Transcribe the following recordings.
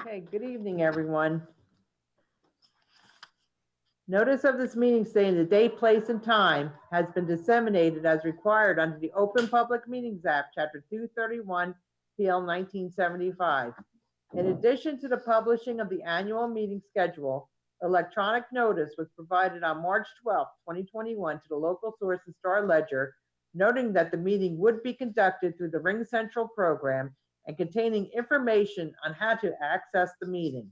Okay, good evening, everyone. Notice of this meeting stating the date, place, and time has been disseminated as required under the Open Public Meetings Act, Chapter 231, PL 1975. In addition to the publishing of the annual meeting schedule, electronic notice was provided on March 12, 2021 to the local source and Star Ledger, noting that the meeting would be conducted through the Ring Central program and containing information on how to access the meeting.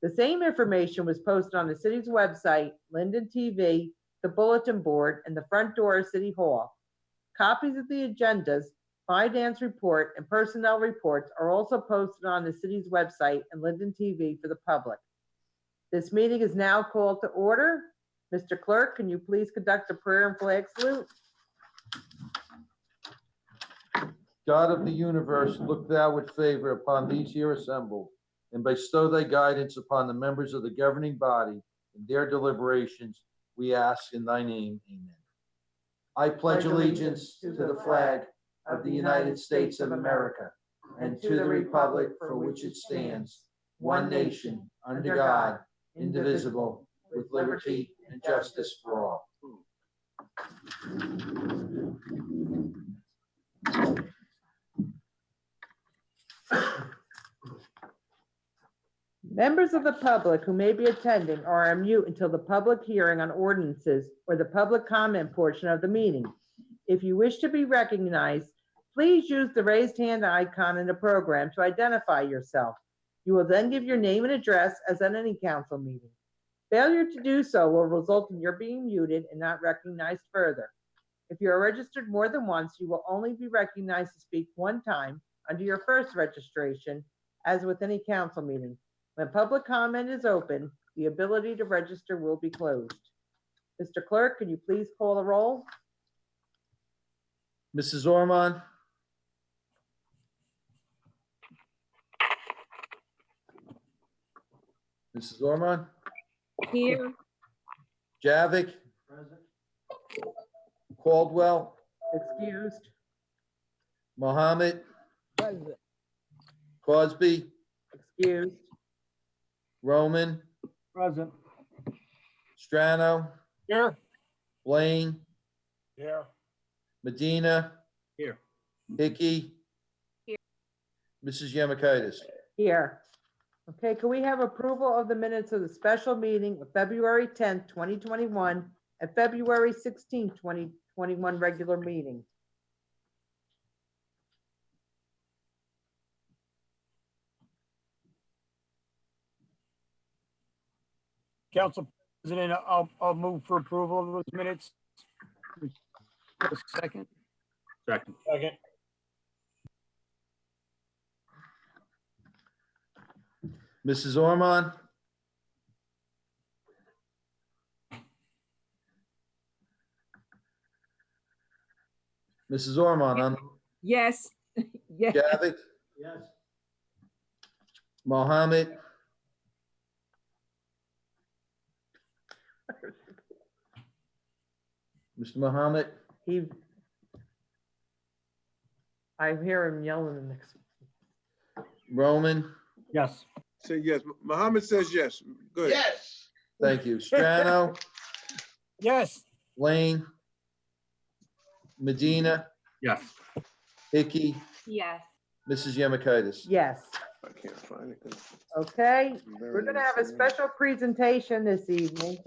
The same information was posted on the city's website, Linden TV, the bulletin board, and the front door of City Hall. Copies of the agendas, finance report, and personnel reports are also posted on the city's website and Linden TV for the public. This meeting is now called to order. Mr. Clerk, can you please conduct a prayer and flag salute? God of the universe, look thou with favor upon these here assembled, and bestow thy guidance upon the members of the governing body in their deliberations, we ask in thy name, amen. I pledge allegiance to the flag of the United States of America and to the republic for which it stands, one nation, under God, indivisible, with liberty and justice for all. Members of the public who may be attending are on mute until the public hearing on ordinances or the public comment portion of the meeting. If you wish to be recognized, please use the raised hand icon in the program to identify yourself. You will then give your name and address as at any council meeting. Failure to do so will result in your being muted and not recognized further. If you are registered more than once, you will only be recognized to speak one time under your first registration, as with any council meeting. When public comment is open, the ability to register will be closed. Mr. Clerk, can you please call the roll? Mrs. Ormond? Mrs. Ormond? Here. Javik? Present. Caldwell? Excused. Mohammed? Present. Crosby? Excused. Roman? Present. Strano? Here. Blaine? Here. Medina? Here. Hickey? Here. Mrs. Yemakaitis? Here. Okay, can we have approval of the minutes of the special meeting of February 10th, 2021 and February 16th, 2021 regular meeting? Council President, I'll move for approval of those minutes. Second. Second. Second. Mrs. Ormond? Mrs. Ormond on Yes. Yes. Javik? Yes. Mohammed? Mr. Mohammed? I hear him yelling in the next. Roman? Yes. Say yes. Muhammad says yes. Good. Yes. Thank you. Strano? Yes. Blaine? Medina? Yes. Hickey? Yes. Mrs. Yemakaitis? Yes. I can't find it. Okay, we're going to have a special presentation this evening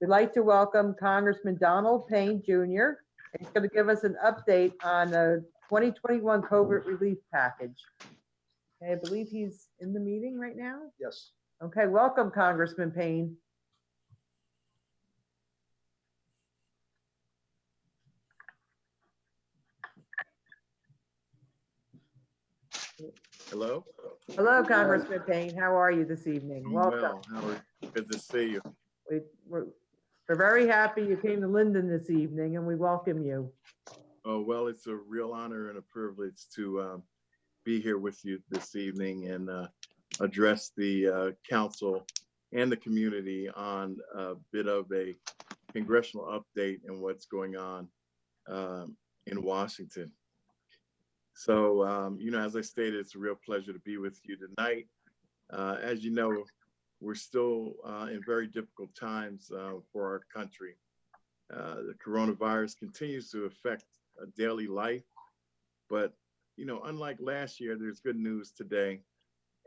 we'd like to welcome Congressman Donald Payne Jr. He's going to give us an update on the 2021 COVID relief package. Okay, I believe he's in the meeting right now. Yes. Okay, welcome, Congressman Payne. Hello. Hello, Congressman Payne. How are you this evening? I'm Welcome. well. How are you? Good to see you. We're very happy you came to Linden this evening, and we welcome you. Oh, well, it's a real honor and a privilege to be here with you this evening and address the council and the community on a bit of a congressional update and what's going on in Washington. So, you know, as I stated, it's a real pleasure to be with you tonight. As you know, we're still in very difficult times for our country. The coronavirus continues to affect daily life, but unlike last year, there's good news today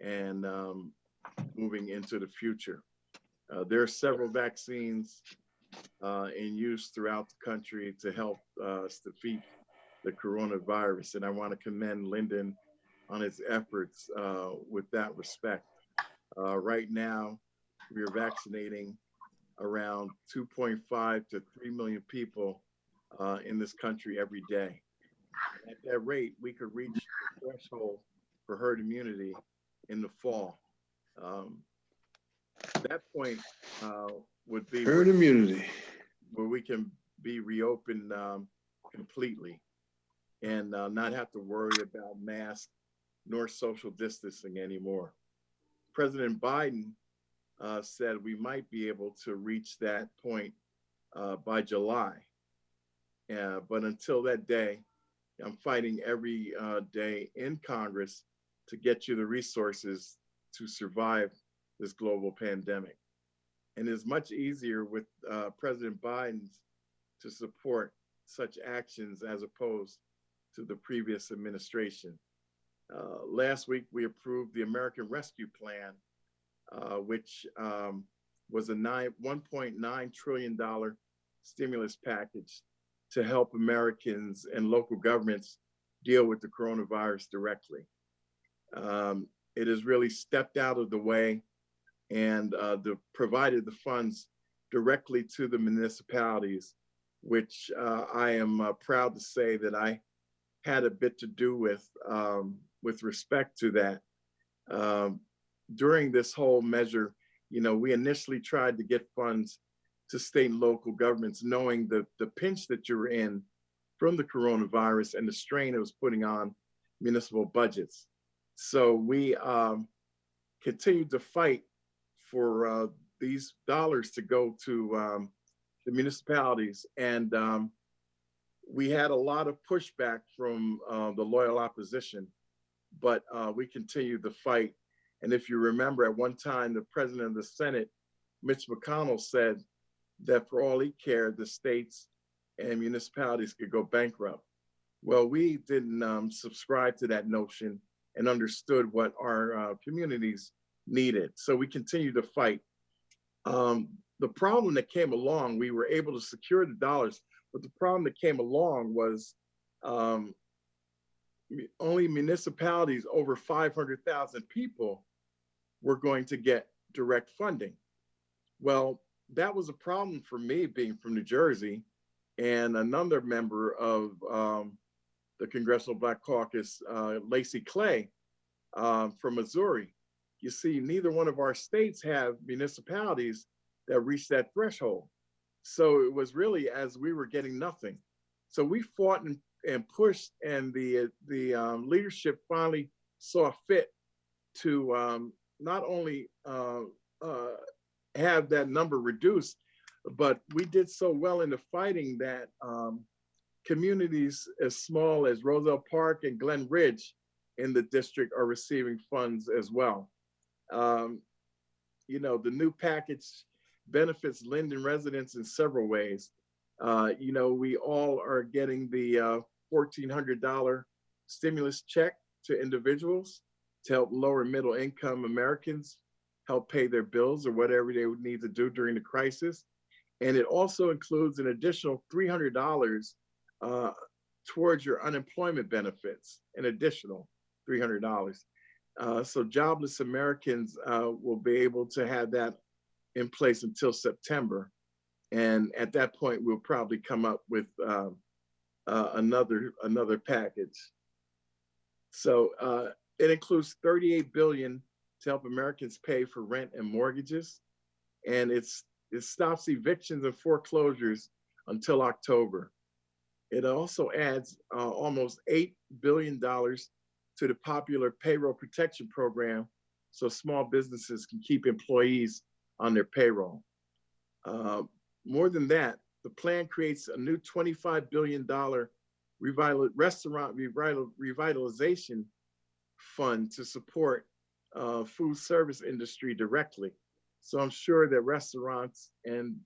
and moving into the future. There are several vaccines in use throughout the country to help us defeat the coronavirus, and I want to commend Linden on its efforts with that respect. Right now, we are vaccinating around 2.5 to 3 million people in this country every day. At that rate, we could reach the threshold for herd immunity in the fall. That point would be Herd immunity. where we can be reopened completely and not have to worry about masks nor social distancing anymore. President Biden said we might be able to reach that point by July. But until that day, I'm fighting every day in Congress to get you the resources to survive this global pandemic. And it's much easier with President Biden's to support such actions as opposed to the previous administration. Last week, we approved the American Rescue Plan, which was a $1.9 trillion stimulus package to help Americans and local governments deal with the coronavirus directly. It has really stepped out of the way and provided the funds directly to the municipalities, which I am proud to say that I had a bit to do with respect to that. During this whole measure, we initially tried to get funds to state and local governments, knowing the pinch that you were in from the coronavirus and the strain it was putting on municipal budgets. So we continued to fight for these dollars to go to the municipalities. And we had a lot of pushback from the loyal opposition, but we continued the fight. And if you remember, at one time, the president of the Senate, Mitch McConnell, said that for all he cared, the states and municipalities could go bankrupt. Well, we didn't subscribe to that notion and understood what our communities needed. So we continued to fight. The problem that came along, we were able to secure the dollars, but the problem that came along was only municipalities over 500,000 people were going to get direct funding. Well, that was a problem for me being from New Jersey and another member of the Congressional Black Caucus, Lacey Clay from Missouri. You see, neither one of our states have municipalities that reach that threshold. So it was really as we were getting nothing. So we fought and pushed, and the leadership finally saw fit to not only have that number reduced, but we did so well in the fighting that communities as small as Roselle Park and Glen Ridge in the district are receiving funds as well. The new package benefits Linden residents in several ways. We all are getting the $1,400 stimulus check to individuals to help lower middle income Americans help pay their bills or whatever they would need to do during the crisis. And it also includes an additional $300 towards your unemployment benefits, an additional $300. So jobless Americans will be able to have that in place until September. And at that point, we'll probably come up with another package. So it includes $38 billion to help Americans pay for rent and mortgages. And it stops evictions and foreclosures until October. It also adds almost $8 billion to the popular payroll protection program so small businesses can keep employees on their payroll. More than that, the plan creates a new $25 billion restaurant revitalization fund to support food service industry directly. So I'm sure that restaurants and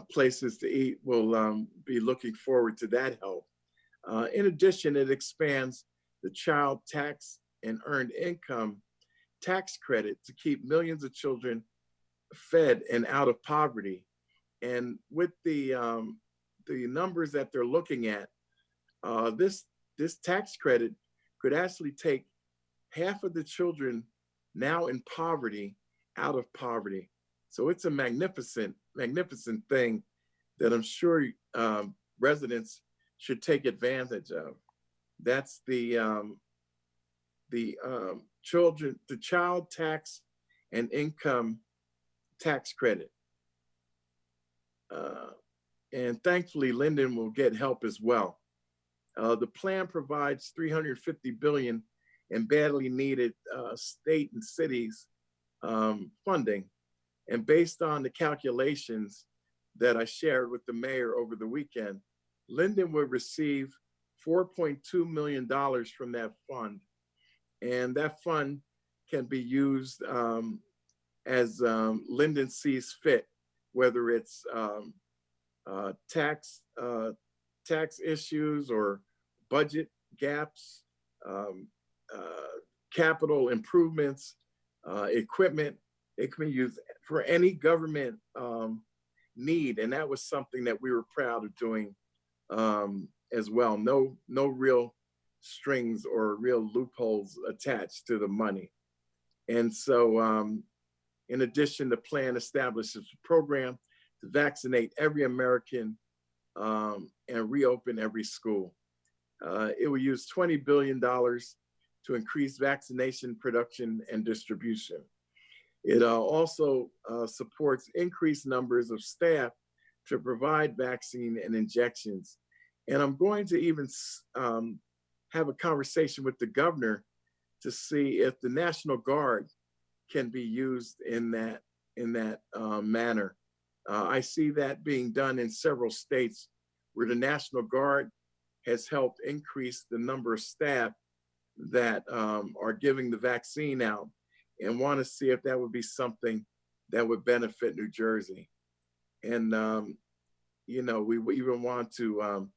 places to eat will be looking forward to that help. In addition, it expands the child tax and earned income tax credit to keep millions of children fed and out of poverty. And with the numbers that they're looking at, this tax credit could actually take half of the children now in poverty out of poverty. So it's a magnificent thing that I'm sure residents should take advantage of. That's the child tax and income tax credit. And thankfully, Linden will get help as well. The plan provides $350 billion in badly needed state and cities funding. And based on the calculations that I shared with the mayor over the weekend, Linden will receive $4.2 million from that fund. And that fund can be used as Linden sees fit, whether it's tax issues or budget gaps, capital improvements, equipment. It can be used for any government need, and that was something that we were proud of doing as well. No real strings or real loopholes attached to the money. And so in addition, the plan establishes a program to vaccinate every American and reopen every school. It will use $20 billion to increase vaccination production and distribution. It also supports increased numbers of staff to provide vaccine and injections. And I'm going to even have a conversation with the governor to see if the National Guard can be used in that manner. I see that being done in several states where the National Guard has helped increase the number of staff that are giving the vaccine out, and want to see if that would be something that would benefit New Jersey. And, we even want to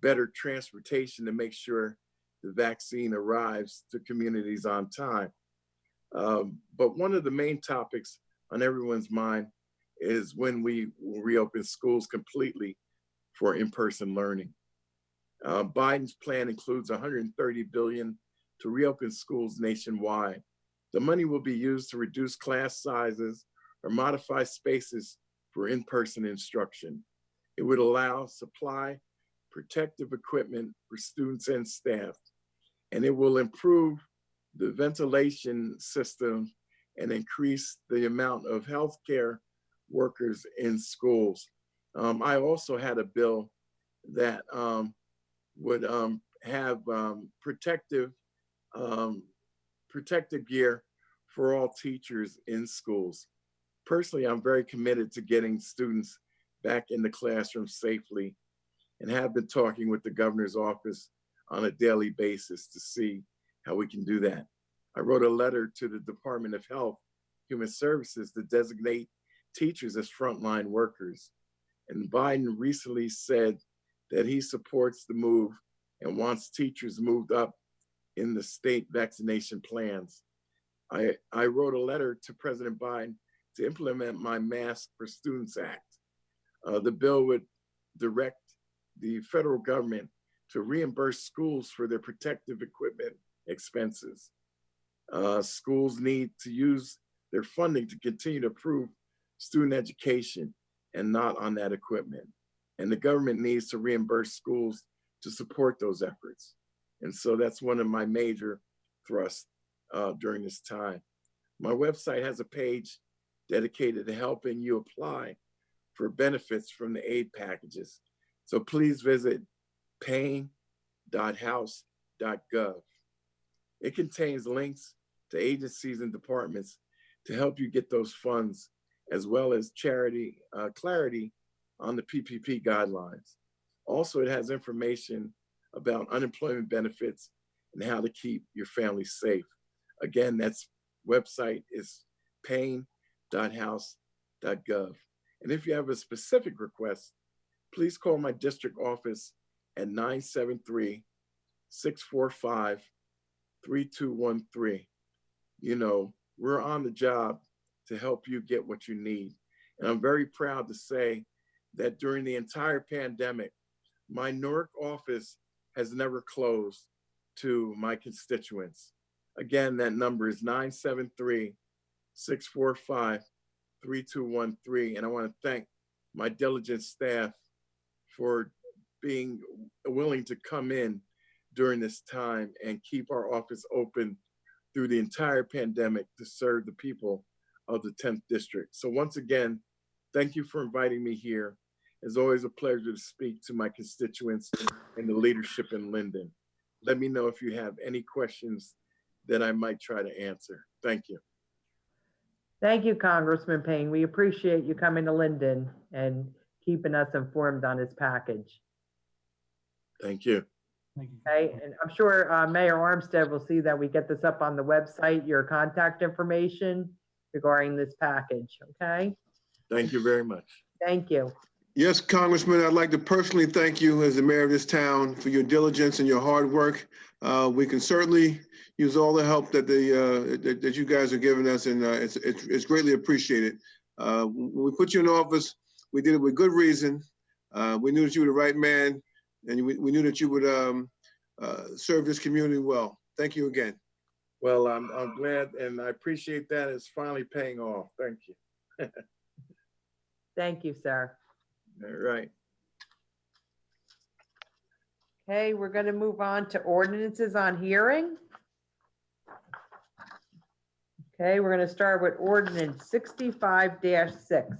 better transportation to make sure the vaccine arrives to communities on time. But one of the main topics on everyone's mind is when we will reopen schools completely for in-person learning. Biden's plan includes $130 billion to reopen schools nationwide. The money will be used to reduce class sizes or modify spaces for in-person instruction. It would allow supply protective equipment for students and staff, and it will improve the ventilation system and increase the amount of healthcare workers in schools. I also had a bill that would have protective gear for all teachers in schools. Personally, I'm very committed to getting students back in the classroom safely, and have been talking with the governor's office on a daily basis to see how we can do that. I wrote a letter to the Department of Health, Human Services to designate teachers as frontline workers. And Biden recently said that he supports the move and wants teachers moved up in the state vaccination plans. I wrote a letter to President Biden to implement my Mask for Students Act. The bill would direct the federal government to reimburse schools for their protective equipment expenses. Schools need to use their funding to continue to improve student education and not on that equipment. And the government needs to reimburse schools to support those efforts. And so that's one of my major thrusts during this time. My website has a page dedicated to helping you apply for benefits from the aid packages. So please visit paying.house.gov. It contains links to agencies and departments to help you get those funds, as well as clarity on the PPP guidelines. Also, it has information about unemployment benefits and how to keep your family safe. Again, that's website is payne.house.gov. And if you have a specific request, please call my district office at 973-645-3213. You know, we're on the job to help you get what you need. And I'm very proud to say that during the entire pandemic, my Newark office has never closed to my constituents. Again, that number is 973-645-3213. And I want to thank my diligent staff for being willing to come in during this time and keep our office open through the entire pandemic to serve the people of the 10th district. So once again, thank you for inviting me here. It's always a pleasure to speak to my constituents and the leadership in Linden. Let me know if you have any questions that I might try to answer. Thank you. Thank you, Congressman Payne. We appreciate you coming to Linden and keeping us informed on this package. Thank you. Okay, and I'm sure Mayor Armstead will see that we get this up on the website, your contact information regarding this package, okay? Thank you very much. Thank you. Yes, Congressman, I'd like to personally thank you as the mayor of this town for your diligence and your hard work. We can certainly use all the help that that you guys are giving us, and it's greatly appreciated. When we put you in office, we did it with good reason. We knew that you were the right man, and we knew that you would serve this community well. Thank you again. Well, I'm glad, and I appreciate that. It's finally paying off. Thank you. Thank you, sir. All right. Okay, we're going to move on to ordinances on hearing. Okay, we're going to start with ordinance 65-6.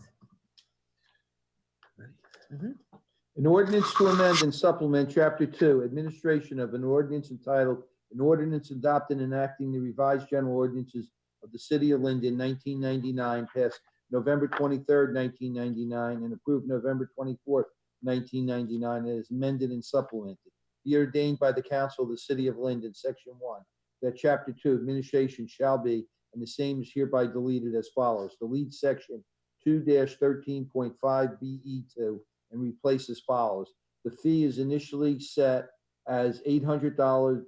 An ordinance to amend and supplement Chapter 2, Administration of an Ordinance entitled, An Ordinance Adopting and Enacting the Revised General Ordinances of the City of Linden, 1999, passed November 23rd, 1999, and approved November 24th, 1999, and is amended and supplemented. Be ordained by the Council of the City of Linden, Section 1, that Chapter 2, Administration shall be, and the same is hereby deleted as follows. Delete Section 2-13.5 BE2 and replace as follows. The fee is initially set as $800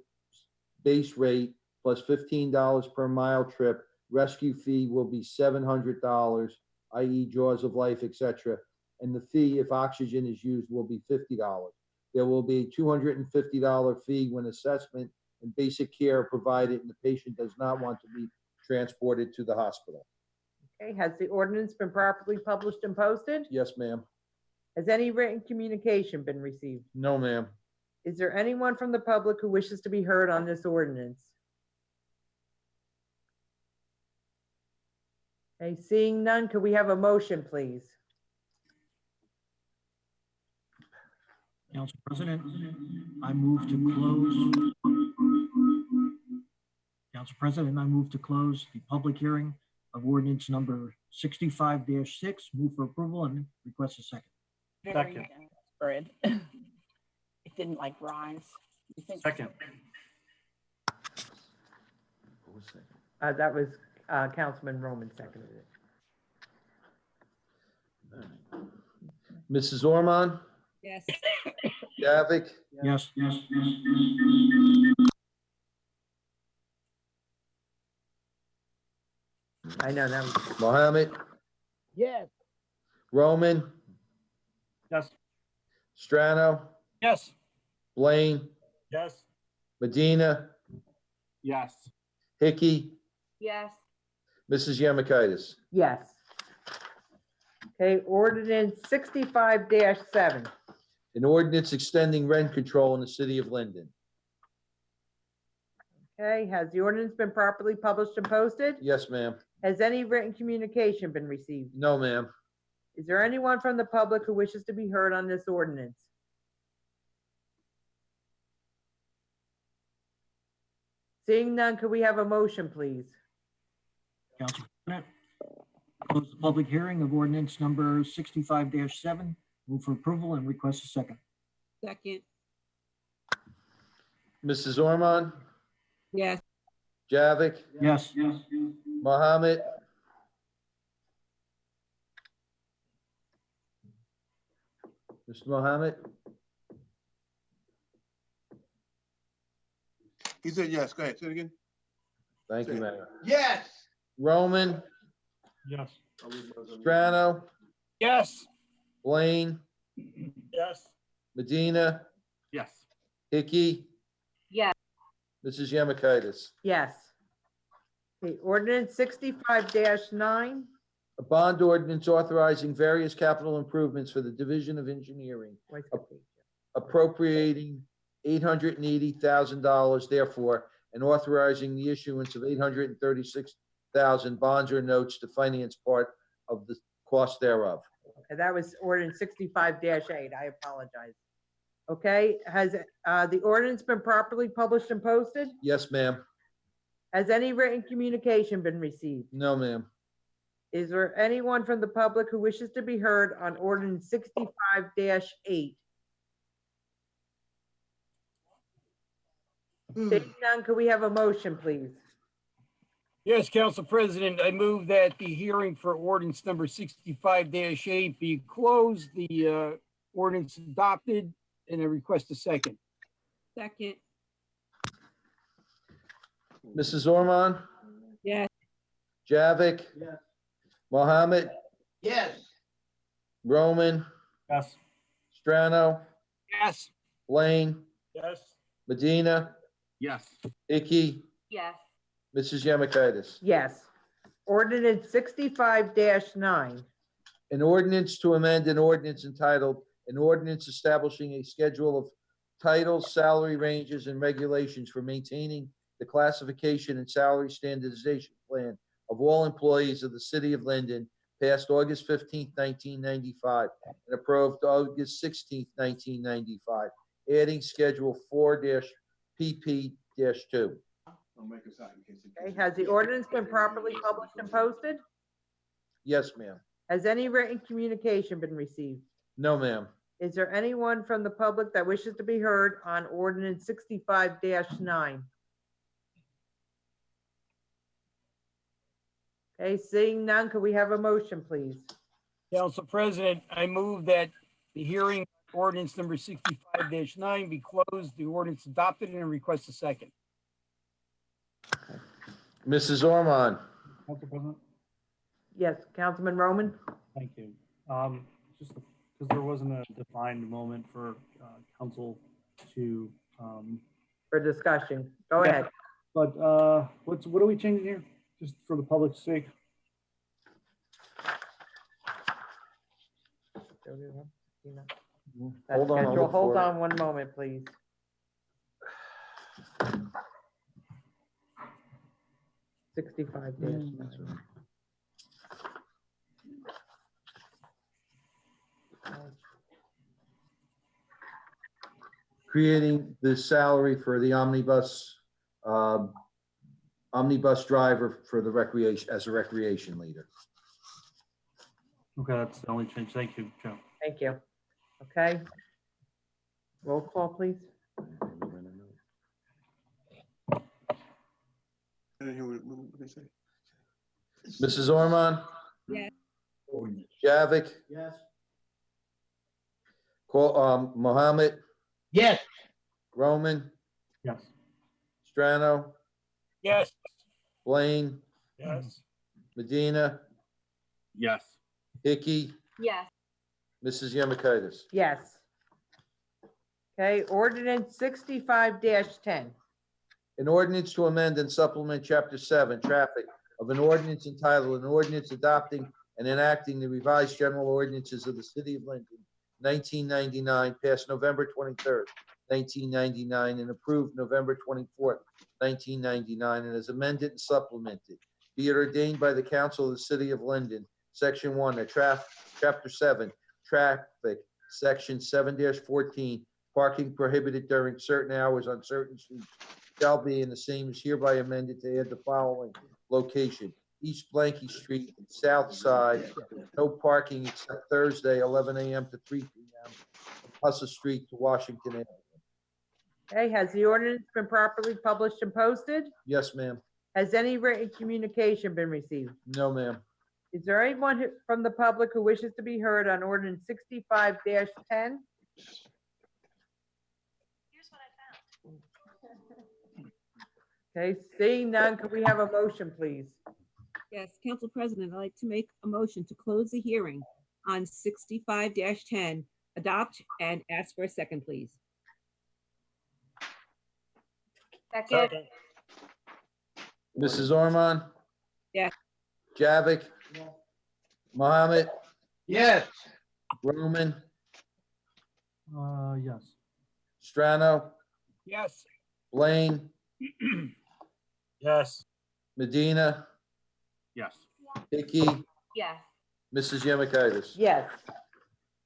base rate plus $15 per mile trip. Rescue fee will be $700, i.e. Jaws of Life, etc. And the fee, if oxygen is used, will be $50. There will be a $250 fee when assessment and basic care are provided and the patient does not want to be transported to the hospital. Okay, has the ordinance been properly published and posted? Yes, ma'am. Has any written communication been received? No, ma'am. Is there anyone from the public who wishes to be heard on this ordinance? Okay, seeing none, could we have a motion, please? Council President, I move to close. Council President, I move to close the public hearing of ordinance number 65-6. Move for approval and request a second. Second. Desperate. It didn't like rise. You think- Second. That was Councilman Roman seconded it. Mrs. Ormond, Yes. Javik, Yes. I know that was, Mohammed, Yes. Roman, Yes. Strano, Yes. Blaine, Yes. Medina, Yes. Hickey, Yes. Mrs. Yamikaitis. yes. Okay, ordinance 65-7. An ordinance extending rent control in the city of Linden. Okay, has the ordinance been properly published and posted? Yes, ma'am. Has any written communication been received? No, ma'am. Is there anyone from the public who wishes to be heard on this ordinance? Seeing none, could we have a motion, please? Council President, close the public hearing of ordinance number 65-7. Move for approval and request a second. Second. Mrs. Ormond, Yes. Javik, Yes. Mohammed, Mr. Mohammed, He said yes. Go ahead. Say it again. thank you, Mayor. Yes. Roman, Yes. Strano, Yes. Blaine, Yes. Medina, Yes. Hickey, Yes. Mrs. Yemakaitis. Yes. Okay, ordinance 65-9. A bond ordinance authorizing various capital improvements for the Division of Engineering, Where's the page? appropriating $880,000 therefore, and authorizing the issuance of 836,000 bonds or notes to finance part of the cost thereof. Okay, that was ordinance 65-8. I apologize. Okay, has the ordinance been properly published and posted? Yes, ma'am. Has any written communication been received? No, ma'am. Is there anyone from the public who wishes to be heard on ordinance 65-8? Seeing none, could we have a motion, please? Yes, Council President, I move that the hearing for ordinance number 65-8 be closed, the ordinance adopted, and I request a second. Second. Mrs. Ormond, Yes. Javik, Mohammed, Yes. Roman, Yes. Strano, Yes. Blaine, Yes. Medina, Yes. Icky, Yes. Mrs. Yemakaitis. Yes. Ordinance 65-9. An ordinance to amend an ordinance entitled, an ordinance establishing a schedule of titles, salary ranges, and regulations for maintaining the classification and salary standardization plan of all employees of the city of Linden, passed August 15th, 1995, and approved August 16th, 1995, adding Schedule 4-PP-2. Okay, has the ordinance been properly published and posted? Yes, ma'am. Has any written communication been received? No, ma'am. Is there anyone from the public that wishes to be heard on ordinance 65-9? Okay, seeing none, could we have a motion, please? Council President, I move that the hearing ordinance number 65-9 be closed, the ordinance adopted, and I request a second. Mrs. Ormond, Council President, Yes, Councilman Roman? thank you. Just because there wasn't a defined moment for council to, For discussion. Go Yeah. ahead. but what are we changing here? Just for the public's sake? That's hold on, I'll scheduled. look Hold for it. on one moment, please. Sixty-five dash. creating the salary for the omnibus driver for the recreation, as a recreation leader. Okay, that's the only change. Thank you, Joe. Thank you. Okay. Roll call, please. I didn't hear what they say. Mrs. Ormond? Yes. Javik? Yes. Mohammed, Yes. Roman, Yes. Strano, Yes. Blaine, Yes. Medina, Yes. Hickey, Yes. Mrs. Yemakaitis. Yes. Okay, ordinance 65-10. An ordinance to amend and supplement Chapter 7, Traffic, of an ordinance entitled, an ordinance adopting and enacting the revised general ordinances of the city of Linden, 1999, passed November 23rd, 1999, and approved November 24th, 1999, and is amended and supplemented. Be it ordained by the council of the city of Linden, Section 1, Chapter 7, Traffic, Section 7-14, parking prohibited during certain hours on certain streets shall be, and the same is hereby amended to add the following location: East Blanky Street, South Side, no parking except Thursday, 11 a.m. to 3 p.m. Hussa Street to Washington Avenue. Okay, has the ordinance been properly published and posted? Yes, ma'am. Has any written communication been received? No, ma'am. Is there anyone from the public who wishes to be heard on ordinance 65-10? Okay, seeing none, could we have a motion, please? Yes, Council President, I'd like to make a motion to close the hearing on 65-10, adopt, and ask for a second, please. Second. Mrs. Ormond? Yes. Javik? Mohammed? Yes. Roman? Yes. Strano? Yes. Blaine? Yes. Medina? Yes. Hickey? Yes. Mrs. Yemakaitis? Yes.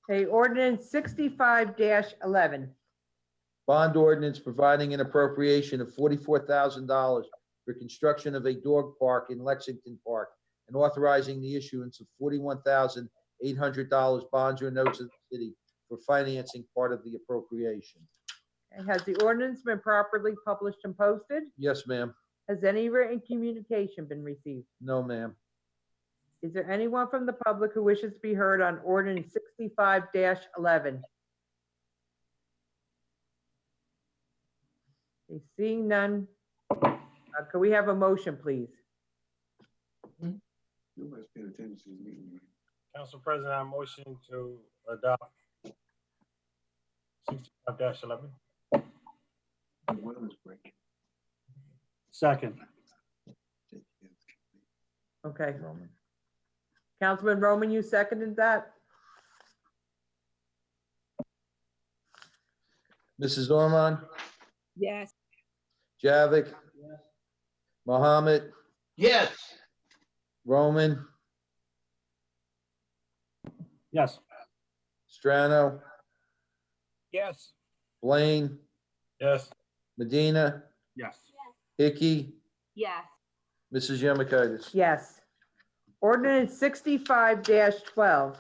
Okay, ordinance 65-11. Bond ordinance providing an appropriation of $44,000 for construction of a dog park in Lexington Park and authorizing the issuance of $41,800 bonds or notes of the city for financing part of the appropriation. Okay, has the ordinance been properly published and posted? Yes, ma'am. Has any written communication been received? No, ma'am. Is there anyone from the public who wishes to be heard on ordinance 65-11? Okay, seeing none, could we have a motion, please? Nobody's paying attention to this meeting. Council President, I motion to adopt 65-11. Second. Okay. Councilman Roman, you seconded that? Mrs. Ormond? Yes. Javik? Mohammed? Yes. Roman? Yes. Strano? Yes. Blaine? Yes. Medina? Yes. Hickey? Yes. Mrs. Yemakaitis? Yes. Ordinance 65-12.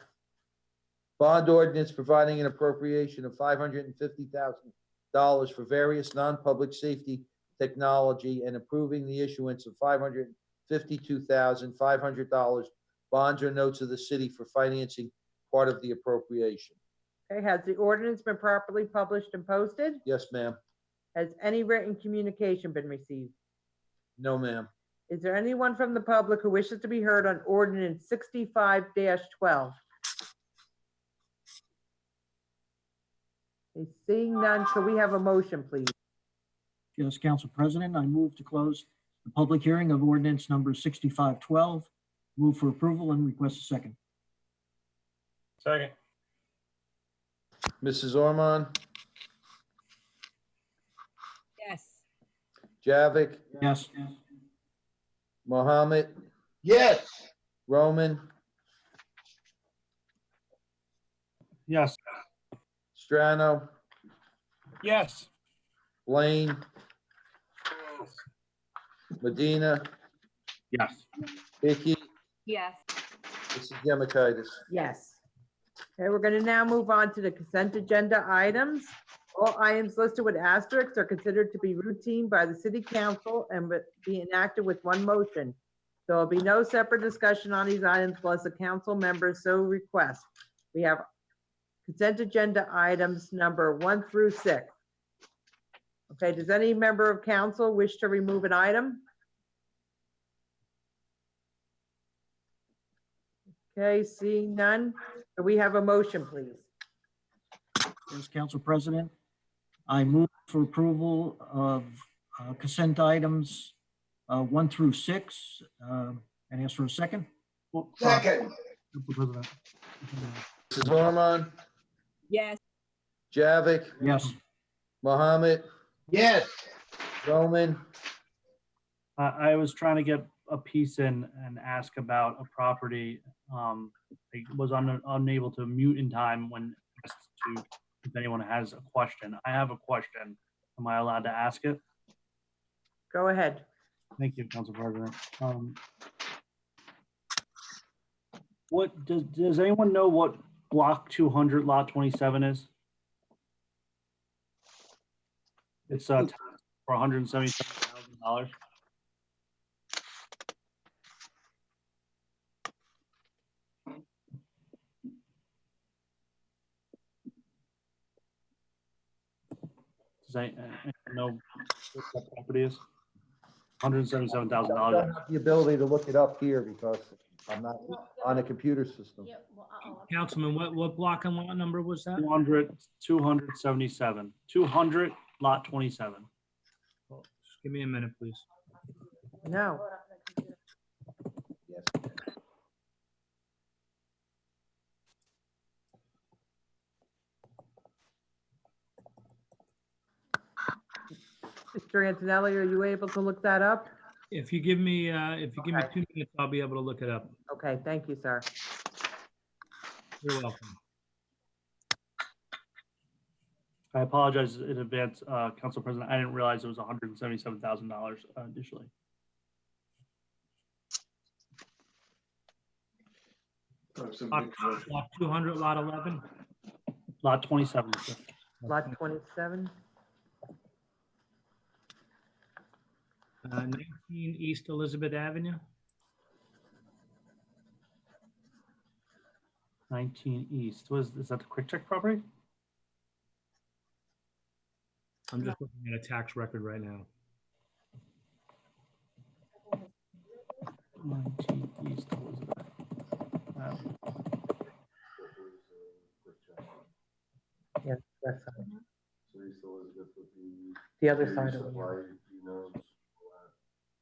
Bond ordinance providing an appropriation of $550,000 for various non-public safety technology and approving the issuance of $552,500 bonds or notes of the city for financing part of the appropriation. Okay, has the ordinance been properly published and posted? Yes, ma'am. Has any written communication been received? No, ma'am. Is there anyone from the public who wishes to be heard on ordinance 65-12? Okay, seeing none, could we have a motion, please? Yes, Council President, I move to close the public hearing of ordinance number 65-12. Move for approval and request a second. Second. Mrs. Ormond? Yes. Javik? Yes. Mohammed? Yes. Roman? Yes. Strano? Yes. Blaine? Medina? Yes. Hickey? Yes. Mrs. Yemakaitis? Yes. Okay, we're going to now move on to the consent agenda items. All items listed with asterisks are considered to be routine by the city council and would be enacted with one motion. There will be no separate discussion on these items unless the council members so request. We have consent agenda items number 1 through 6. Okay, does any member of council wish to remove an item? Okay, seeing none, do we have a motion, please? Yes, Council President, I move for approval of consent items 1 through 6 and ask for a second. Second. Council President. Mrs. Ormond? Yes. Javik? Yes. Mohammed? Yes. Roman? I was trying to get a piece in and ask about a property. I was unable to mute in time when asked to, if anyone has a question. I have a question. Am I allowed to ask it? Go ahead. Thank you, Council President. What does anyone know what block 200 lot 27 is? It's for $177,000. know what that property is? $177,000. I don't have the ability to look it up here because I'm not on a computer system. Councilman, what block and lot number was that? 277, 200, lot 27. Just give me a minute, please. No. Yes. Mr. Antonelli, are you able to look that up? If you give me Okay. 2 minutes, I'll be able to look it up. Okay, thank you, sir. You're welcome. I apologize in advance, Council President. I didn't realize it was $177,000 initially. Lot 200, lot 11. Lot 27. Sir. Lot 27. 19 East Elizabeth Avenue. 19 East. Is that the Quick Check property? I'm just looking at a tax record right now. 19 East Elizabeth. Yes, that's the other side of it.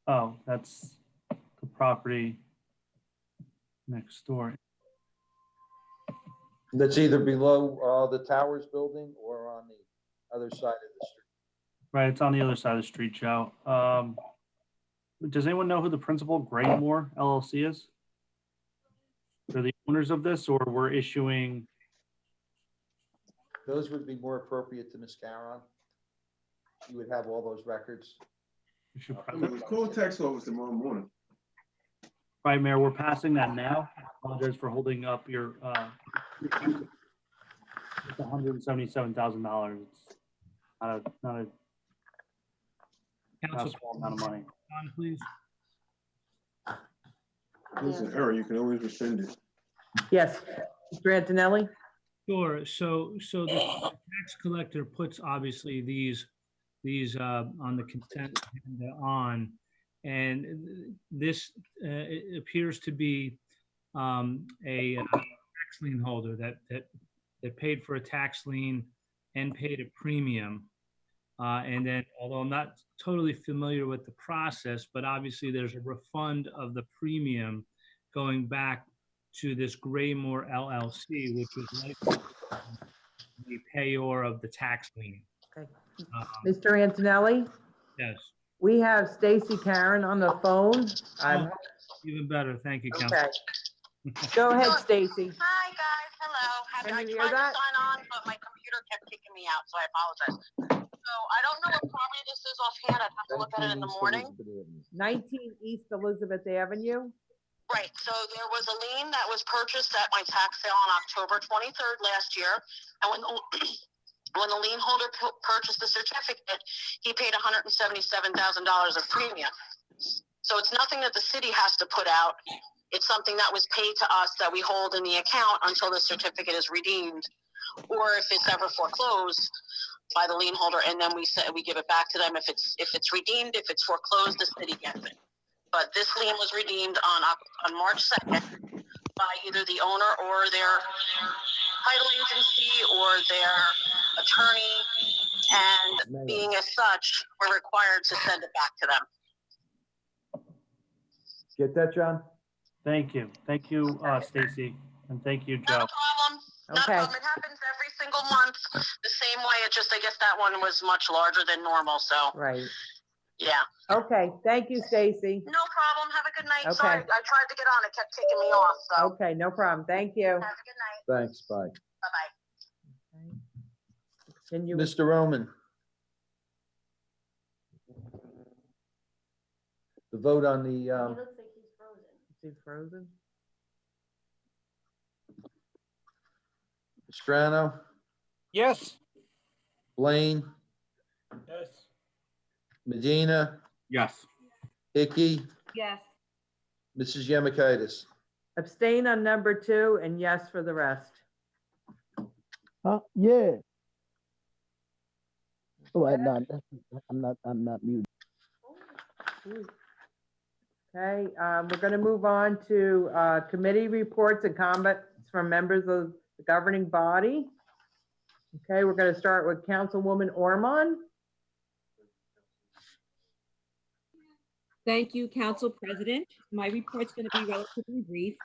Oh, that's the property next door. That's either below the Towers building or on the other side of the street. Right, it's on the other side of the street, Joe. Does anyone know who the principal Graymore LLC is? They're the owners of this, or we're issuing? Those would be more appropriate to Ms. Caron. She would have all those records. Call the tax office tomorrow morning. Right, Mayor, we're passing that now. I apologize for holding up your, it's $177,000. It's not a Council small amount of money. on, please. It's an error, you can always rescind it. Yes, Mr. Antonelli? Sure. So the tax collector puts obviously these on the consent agenda on, and this it appears to be a tax lien holder that paid for a tax lien and paid a premium. And then, although I'm not totally familiar with the process, but obviously there's a refund of the premium going back to this Graymore LLC, which was likely the payor of the tax lien. Okay. Mr. Antonelli, Yes, we have Stacy Karen on the phone. even better. Thank you, Okay. Council. Go ahead, Stacy. Hi, guys. Hello. Can I you hear tried to that? sign on, but my computer kept kicking me out, so I apologize. So I don't know what property this is offhand. I'd have to look at it in the morning. 19 East Elizabeth Avenue. Right. So there was a lien that was purchased at my tax sale on October 23rd last year. And when the lien holder purchased the certificate, he paid $177,000 of premium. So it's nothing that the city has to put out. It's something that was paid to us that we hold in the account until the certificate is redeemed, or if it's ever foreclosed by the lien holder, and then we give it back to them. If it's redeemed, if it's foreclosed, the city gets it. But this lien was redeemed on March 2nd by either the owner or their title agency or their attorney, and being as such, we're required to send it back to them. Get that, John? Thank you. Thank you, Stacy. And thank you, Joe. Not a problem. Not a Okay. problem. It happens every single month the same way. It just, I guess that one was much larger than normal. So, Right. yeah. Okay, thank you, Stacy. No problem. Have a good night. Okay. Sorry, I tried to get on. It kept kicking me off. So, Okay, no problem. Thank you. have a good night. Thanks, bye. Bye-bye. Continue. Mr. Roman. The vote on the, looks like he's frozen. Is he frozen? Strano, Yes. Blaine, Yes. Medina, Yes. Hickey, Yes. Mrs. Yemakaitis. Abstain on number 2 and yes for the rest. Yeah. Oh, I'm not muted. Okay, we're gonna move on to, committee reports and comments from members of the governing body. Okay, we're gonna start with Councilwoman Ormond. Thank you, Council President. My report's going to be relatively brief.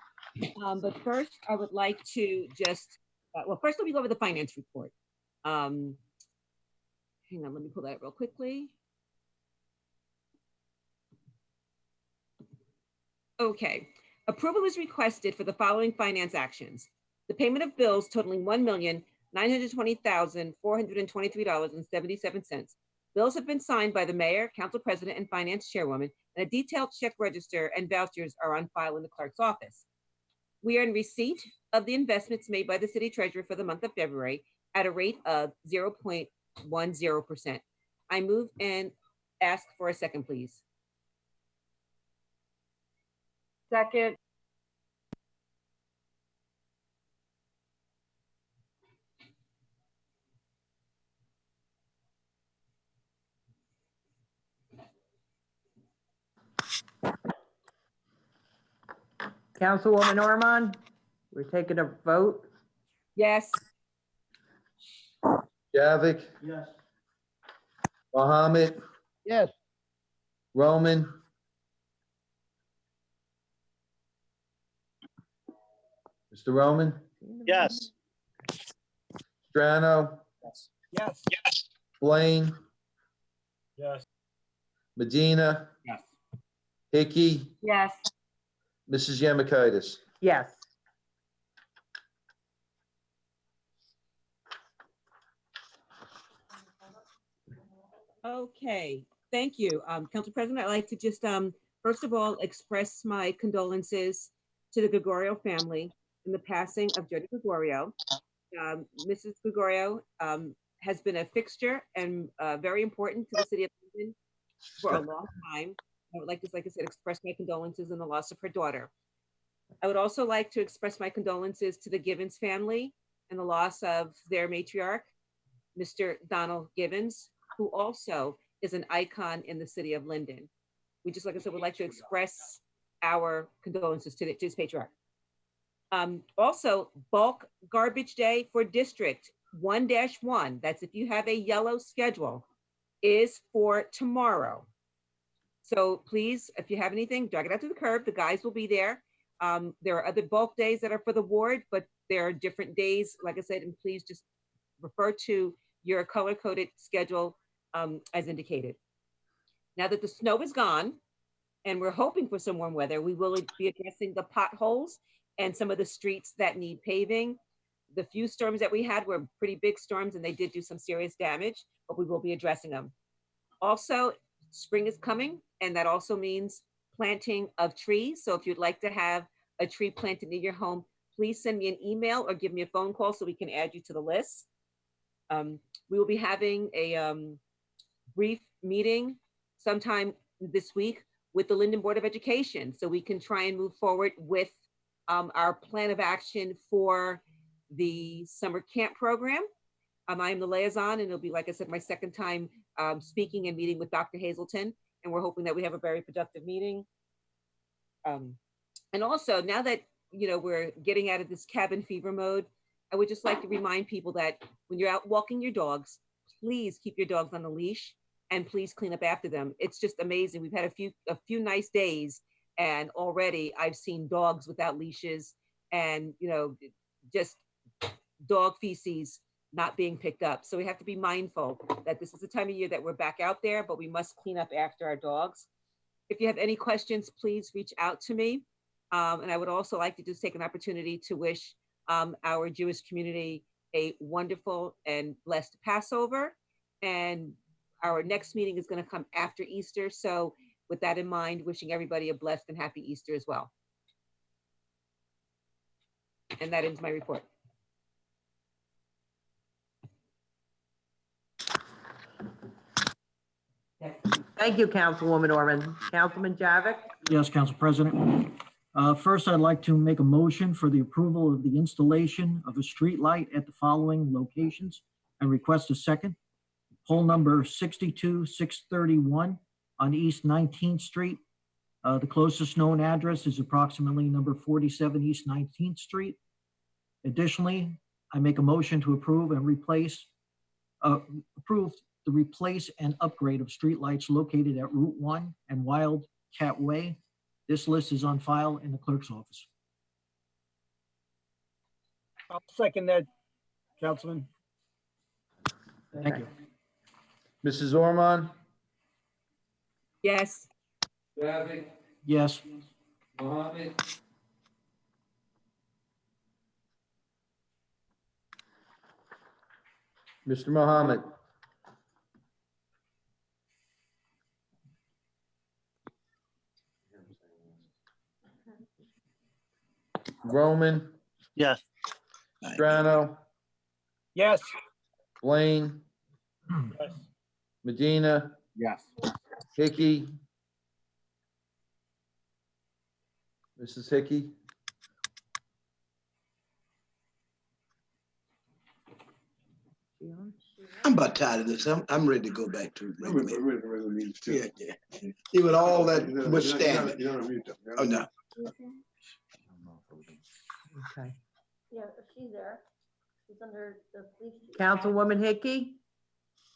But first, I would like to just, well, first let me go over the finance report. Hang on, let me pull that up real quickly. Okay, approval is requested for the following finance actions. The payment of bills totaling $1,920,423.77. Bills have been signed by the mayor, council president, and finance chairwoman, and a detailed check register and vouchers are on file in the clerk's office. We are in receipt of the investments made by the city treasurer for the month of February at a rate of 0.10%. I move and ask for a second, please. Second. Councilwoman Ormond, we're taking a vote. Yes. Javik, Yes. Mohammed, Yes. Roman, Mr. Roman, Yes. Strano, Yes. Blaine, Yes. Medina, Yes. Hickey, Yes. Mrs. Yemekaitis. Yes. Okay, thank you. Council President, I'd like to just, first of all, express my condolences to the Gregorio family in the passing of Jody Gregorio. Mrs. Gregorio has been a fixture and very important to the city of Linden for a long time. I would like to, like I said, express my condolences in the loss of her daughter. I would also like to express my condolences to the Gibbons family and the loss of their matriarch, Mr. Donald Gibbons, who also is an icon in the city of Linden. We just, like I said, would like to express our condolences to his patriarch. Also, bulk garbage day for District 1-1, that's if you have a yellow schedule, is for tomorrow. So please, if you have anything, drag it out to the curb. The guys will be there. There are other bulk days that are for the ward, but there are different days, like I said, and please just refer to your color-coded schedule as indicated. Now that the snow is gone, and we're hoping for some warm weather, we will be addressing the potholes and some of the streets that need paving. The few storms that we had were pretty big storms and they did do some serious damage, but we will be addressing them. Also, spring is coming, and that also means planting of trees. So if you'd like to have a tree planted near your home, please send me an email or give me a phone call so we can add you to the list. We will be having a brief meeting sometime this week with the Linden Board of Education so we can try and move forward with our plan of action for the summer camp program. I am the liaison, and it'll be, like I said, my second time speaking and meeting with Dr. Hazelton, and we're hoping that we have a very productive meeting. And also, now that we're getting out of this cabin fever mode, I would just like to remind people that when you're out walking your dogs, please keep your dogs on the leash and please clean up after them. It's just amazing. We've had a few nice days, and already I've seen dogs without leashes and just dog feces not being picked up. So we have to be mindful that this is the time of year that we're back out there, but we must clean up after our dogs. If you have any questions, please reach out to me. And I would also like to just take an opportunity to wish our Jewish community a wonderful and blessed Passover. And our next meeting is going to come after Easter. So with that in mind, wishing everybody a blessed and happy Easter as well. And that ends my report. Thank you, Councilwoman Ormond. Councilman Javik? Yes, Council President. First, I'd like to make a motion for the approval of the installation of a street light at the following locations and request a second. pole number 62-631 on East 19th Street. The closest known address is approximately number 47 East 19th Street. Additionally, I make a motion to approve the replace and upgrade of streetlights located at Route 1 and Wildcat Way. This list is on file in the clerk's office. I'll second that, Councilman. Thank you. Mrs. Ormond? Yes. Javik? Yes. Mohammed? Mr. Mohammed? Roman? Yes. Strano? Yes. Blaine? Yes. Medina? Yes. Hickey? Mrs. Hickey? I'm about tired of this. I'm ready to go back to regular meeting. Regular meetings too. Yeah. Even all that You're withstanding. not on mute though. Oh, no. Okay. Yeah, she's there. She's under the police chief. Councilwoman Hickey?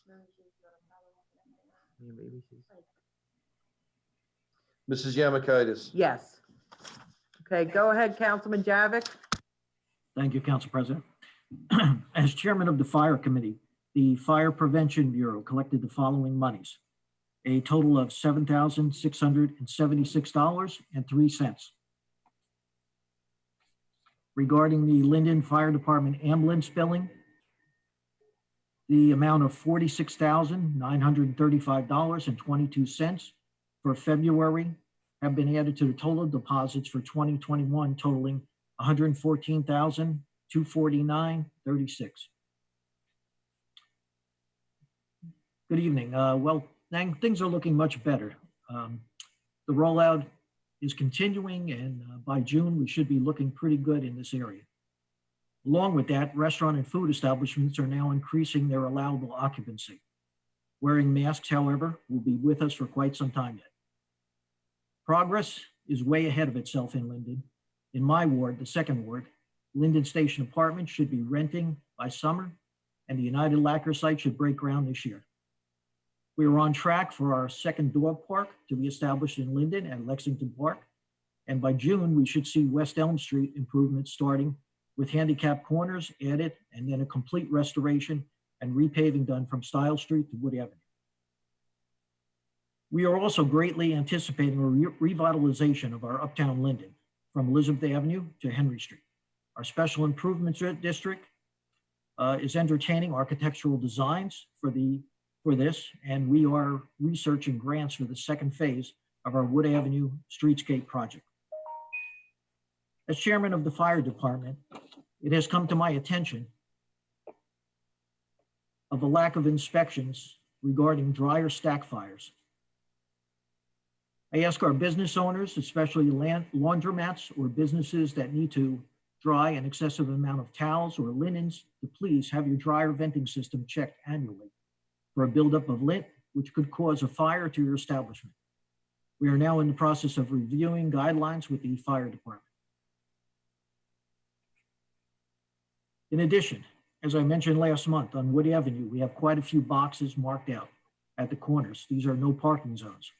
No, she's not a problem. Yeah, maybe she's- Mrs. Yamakaitis? Yes. Okay, go ahead, Councilman Javik. Thank you, Council President. As chairman of the Fire Committee, the Fire Prevention Bureau collected the following monies: a total of $7,676.03. Regarding the Linden Fire Department ambulance billing, the amount of $46,935.22 for February have been added to the total deposits for 2021 totaling $114,249.36. Good evening. Well, things are looking much better. The rollout is continuing, and by June, we should be looking pretty good in this area. Along with that, restaurant and food establishments are now increasing their allowable occupancy. Wearing masks, however, will be with us for quite some time yet. Progress is way ahead of itself in Linden. In my ward, the second ward, Linden Station Apartments should be renting by summer, and the United Lacquer site should break ground this year. We are on track for our second dog park to be established in Linden at Lexington Park. And by June, we should see West Elm Street improvements starting with handicap corners added and then a complete restoration and repaving done from Style Street to Wood Avenue. We are also greatly anticipating a revitalization of our uptown Linden from Elizabeth Avenue to Henry Street. Our special improvements district is entertaining architectural designs for this, and we are researching grants for the second phase of our Wood Avenue streetscape project. As chairman of the fire department, it has come to my attention of a lack of inspections regarding dryer stack fires. I ask our business owners, especially laundromats or businesses that need to dry an excessive amount of towels or linens, to please have your dryer venting system checked annually for a buildup of lint, which could cause a fire to your establishment. We are now in the process of reviewing guidelines with the fire department. In addition, as I mentioned last month, on Wood Avenue, we have quite a few boxes marked out at the corners. These are no parking zones.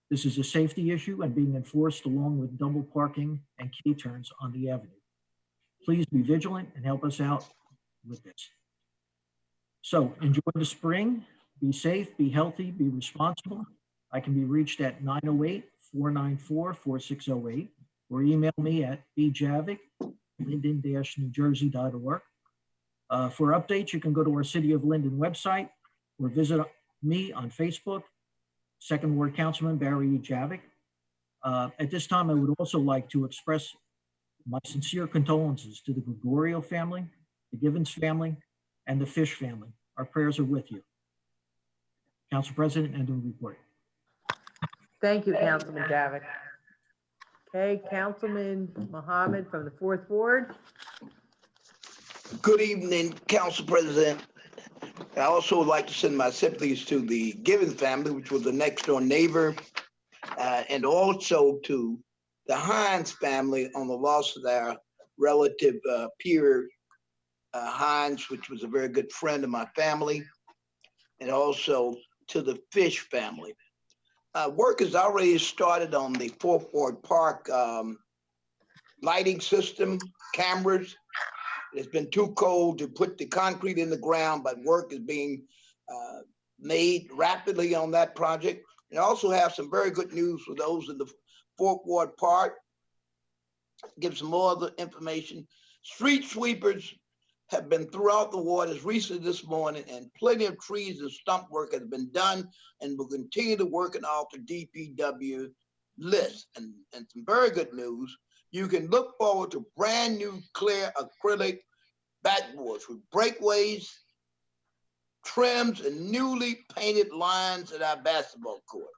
This is a safety issue and being enforced along with double parking and K-turns on the avenue. Please be vigilant and help us out with this. So enjoy the spring, be safe, be healthy, be responsible. I can be reached at 908-494-4608 or email me at bjavik@linden-newjersey.org. For updates, you can go to our City of Linden website or visit me on Facebook, Second Ward Councilman Barry E. Javik. At this time, I would also like to express my sincere condolences to the Gregorio family, the Gibbons family, and the Fish family. Our prayers are with you. Council President, end of report. Thank you, Councilman Javik. Okay, Councilman Mohammed from the Fourth Ward. Good evening, Council President, I also would like to send my sympathies to the Gibbons family, which was the next door neighbor, and also to the Hines family on the loss of their relative Pierre Hines, which was a very good friend of my family, and also to the Fish family. Work has already started on the Fourth Ward Park lighting system, cameras. It's been too cold to put the concrete in the ground, but work is being made rapidly on that project. And I also have some very good news for those in the Fourth Ward Park. Give some more other information. Street sweepers have been throughout the ward as recently this morning, and plenty of trees and stump work has been done and will continue to work in off the DPW list. And some very good news, you can look forward to brand new clear acrylic backboards with breakaways, trims, and newly painted lines at our basketball court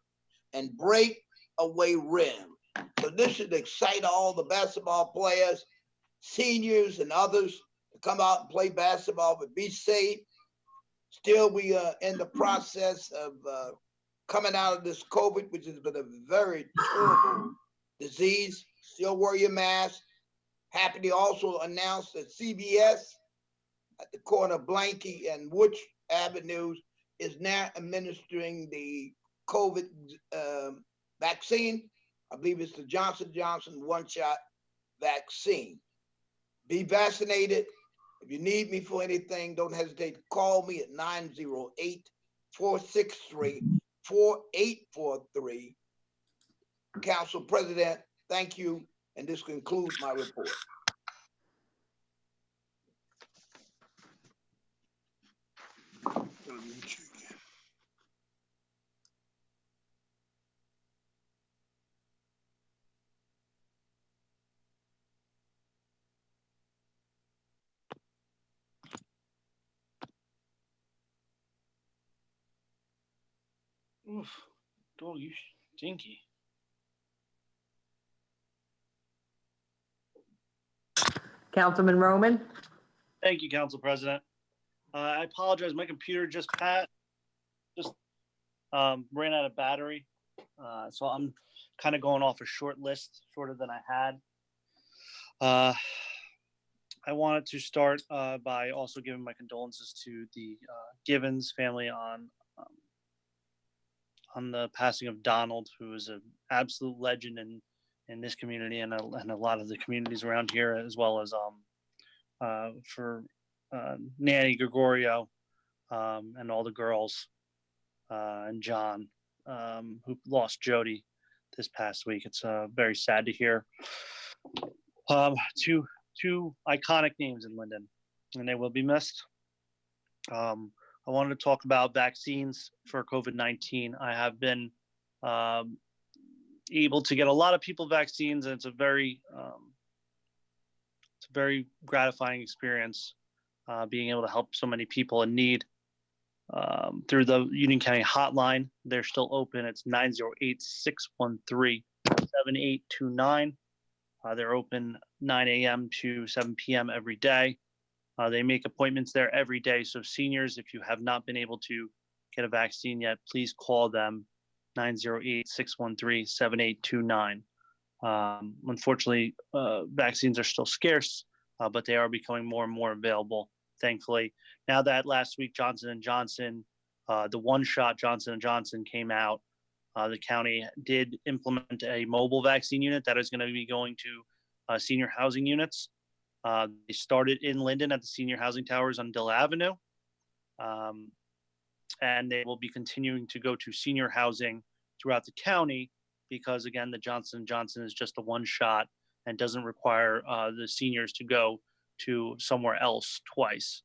and breakaway rim. So this should excite all the basketball players, seniors, and others to come out and play basketball, but be safe. Still, we are in the process of coming out of this COVID, which has been a very terrible disease. Still wear your mask. Happy to also announce that CVS at the corner of Blanky and Woods Avenues is now administering the COVID vaccine. I believe it's the Johnson & Johnson one-shot vaccine. Be vaccinated. If you need me for anything, don't hesitate to call me at 908-463-4843. Council President, thank you. And this concludes my report. Oof, dog, you stinky. Councilman Roman? Thank you, Council President. I apologize. My computer just ran out of battery. So I'm kind of going off a short list, shorter than I had. I wanted to start by also giving my condolences to the Gibbons family on the passing of Donald, who is an absolute legend in this community and a lot of the communities around here, as well as for Nanny, Gregorio, and all the girls, and John, who lost Jody this past week. It's very sad to hear. Two iconic names in Linden, and they will be missed. I wanted to talk about vaccines for COVID-19. I have been able to get a lot of people vaccines, and it's a very gratifying experience being able to help so many people in need. Through the Union County hotline, they're still open. It's 908-613-7829. They're open 9 a.m. to 7 p.m. every day. They make appointments there every day. So seniors, if you have not been able to get a vaccine yet, please call them 908-613-7829. Unfortunately, vaccines are still scarce, but they are becoming more and more available, thankfully. Now that last week Johnson & Johnson, the one-shot Johnson & Johnson came out, the county did implement a mobile vaccine unit that is going to be going to senior housing units. They started in Linden at the senior housing towers on Dill Avenue, and they will be continuing to go to senior housing throughout the county because, again, the Johnson & Johnson is just a one-shot and doesn't require the seniors to go to somewhere else twice.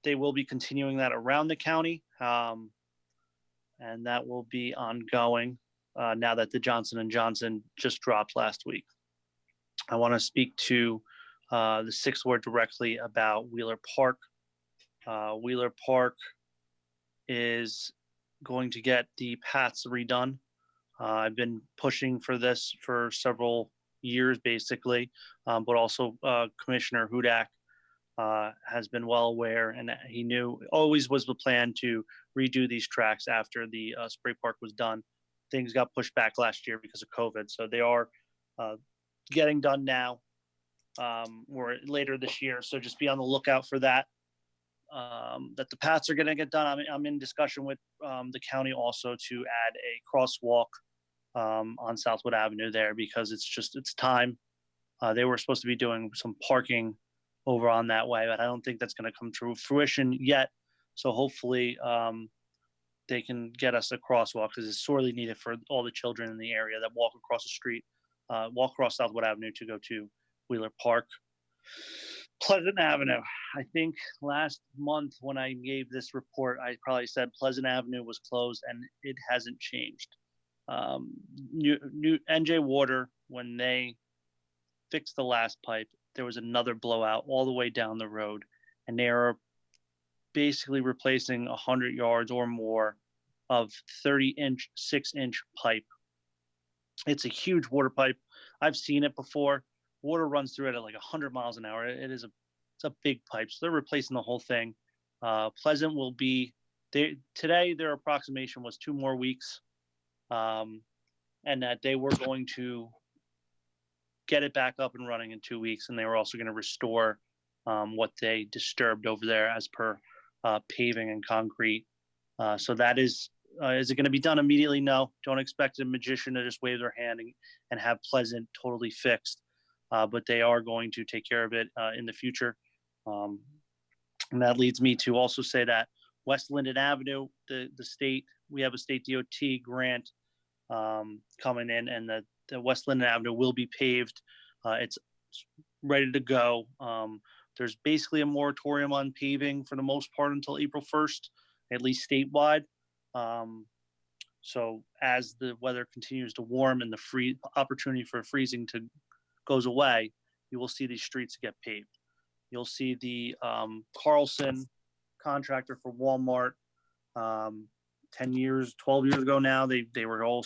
They will be continuing that around the county, and that will be ongoing now that the Johnson & Johnson just dropped last week. I want to speak to the Sixth Ward directly about Wheeler Park. Wheeler Park is going to get the paths redone. I've been pushing for this for several years, basically, but also Commissioner Hudak has been well aware, and he knew always was the plan to redo these tracks after the spray park was done. Things got pushed back last year because of COVID, so they are getting done now or later this year. So just be on the lookout for that. That the paths are going to get done. I'm in discussion with the county also to add a crosswalk on Southwood Avenue there, because it's time. They were supposed to be doing some parking over on that way, but I don't think that's going to come to fruition yet. So hopefully they can get us a crosswalk, because it's sorely needed for all the children in the area that walk across the street, walk across Southwood Avenue to go to Wheeler Park. Pleasant Avenue. I think last month when I gave this report, I probably said Pleasant Avenue was closed, and it hasn't changed. New NJ Water, when they fixed the last pipe, there was another blowout all the way down the road, and they are basically replacing 100 yards or more of 30-inch, 6-inch pipe. It's a huge water pipe. I've seen it before. Water runs through it at like 100 miles an hour. It's a big pipe. So they're replacing the whole thing. Pleasant will be today. Their approximation was 2 more weeks, and that they were going to get it back up and running in 2 weeks, and they were also going to restore what they disturbed over there as per paving and concrete. So that is it going to be done immediately? No. Don't expect a magician to just wave their hand and have Pleasant totally fixed. But they are going to take care of it in the future. And that leads me to also say that West Linden Avenue, the state, we have a state DOT grant coming in, and the West Linden Avenue will be paved. It's ready to go. There's basically a moratorium on paving for the most part until April 1st, at least statewide. So as the weather continues to warm and the opportunity for freezing goes away, you will see these streets get paved. You'll see the Carlson contractor for Walmart, 10 years, 12 years ago now, they were all,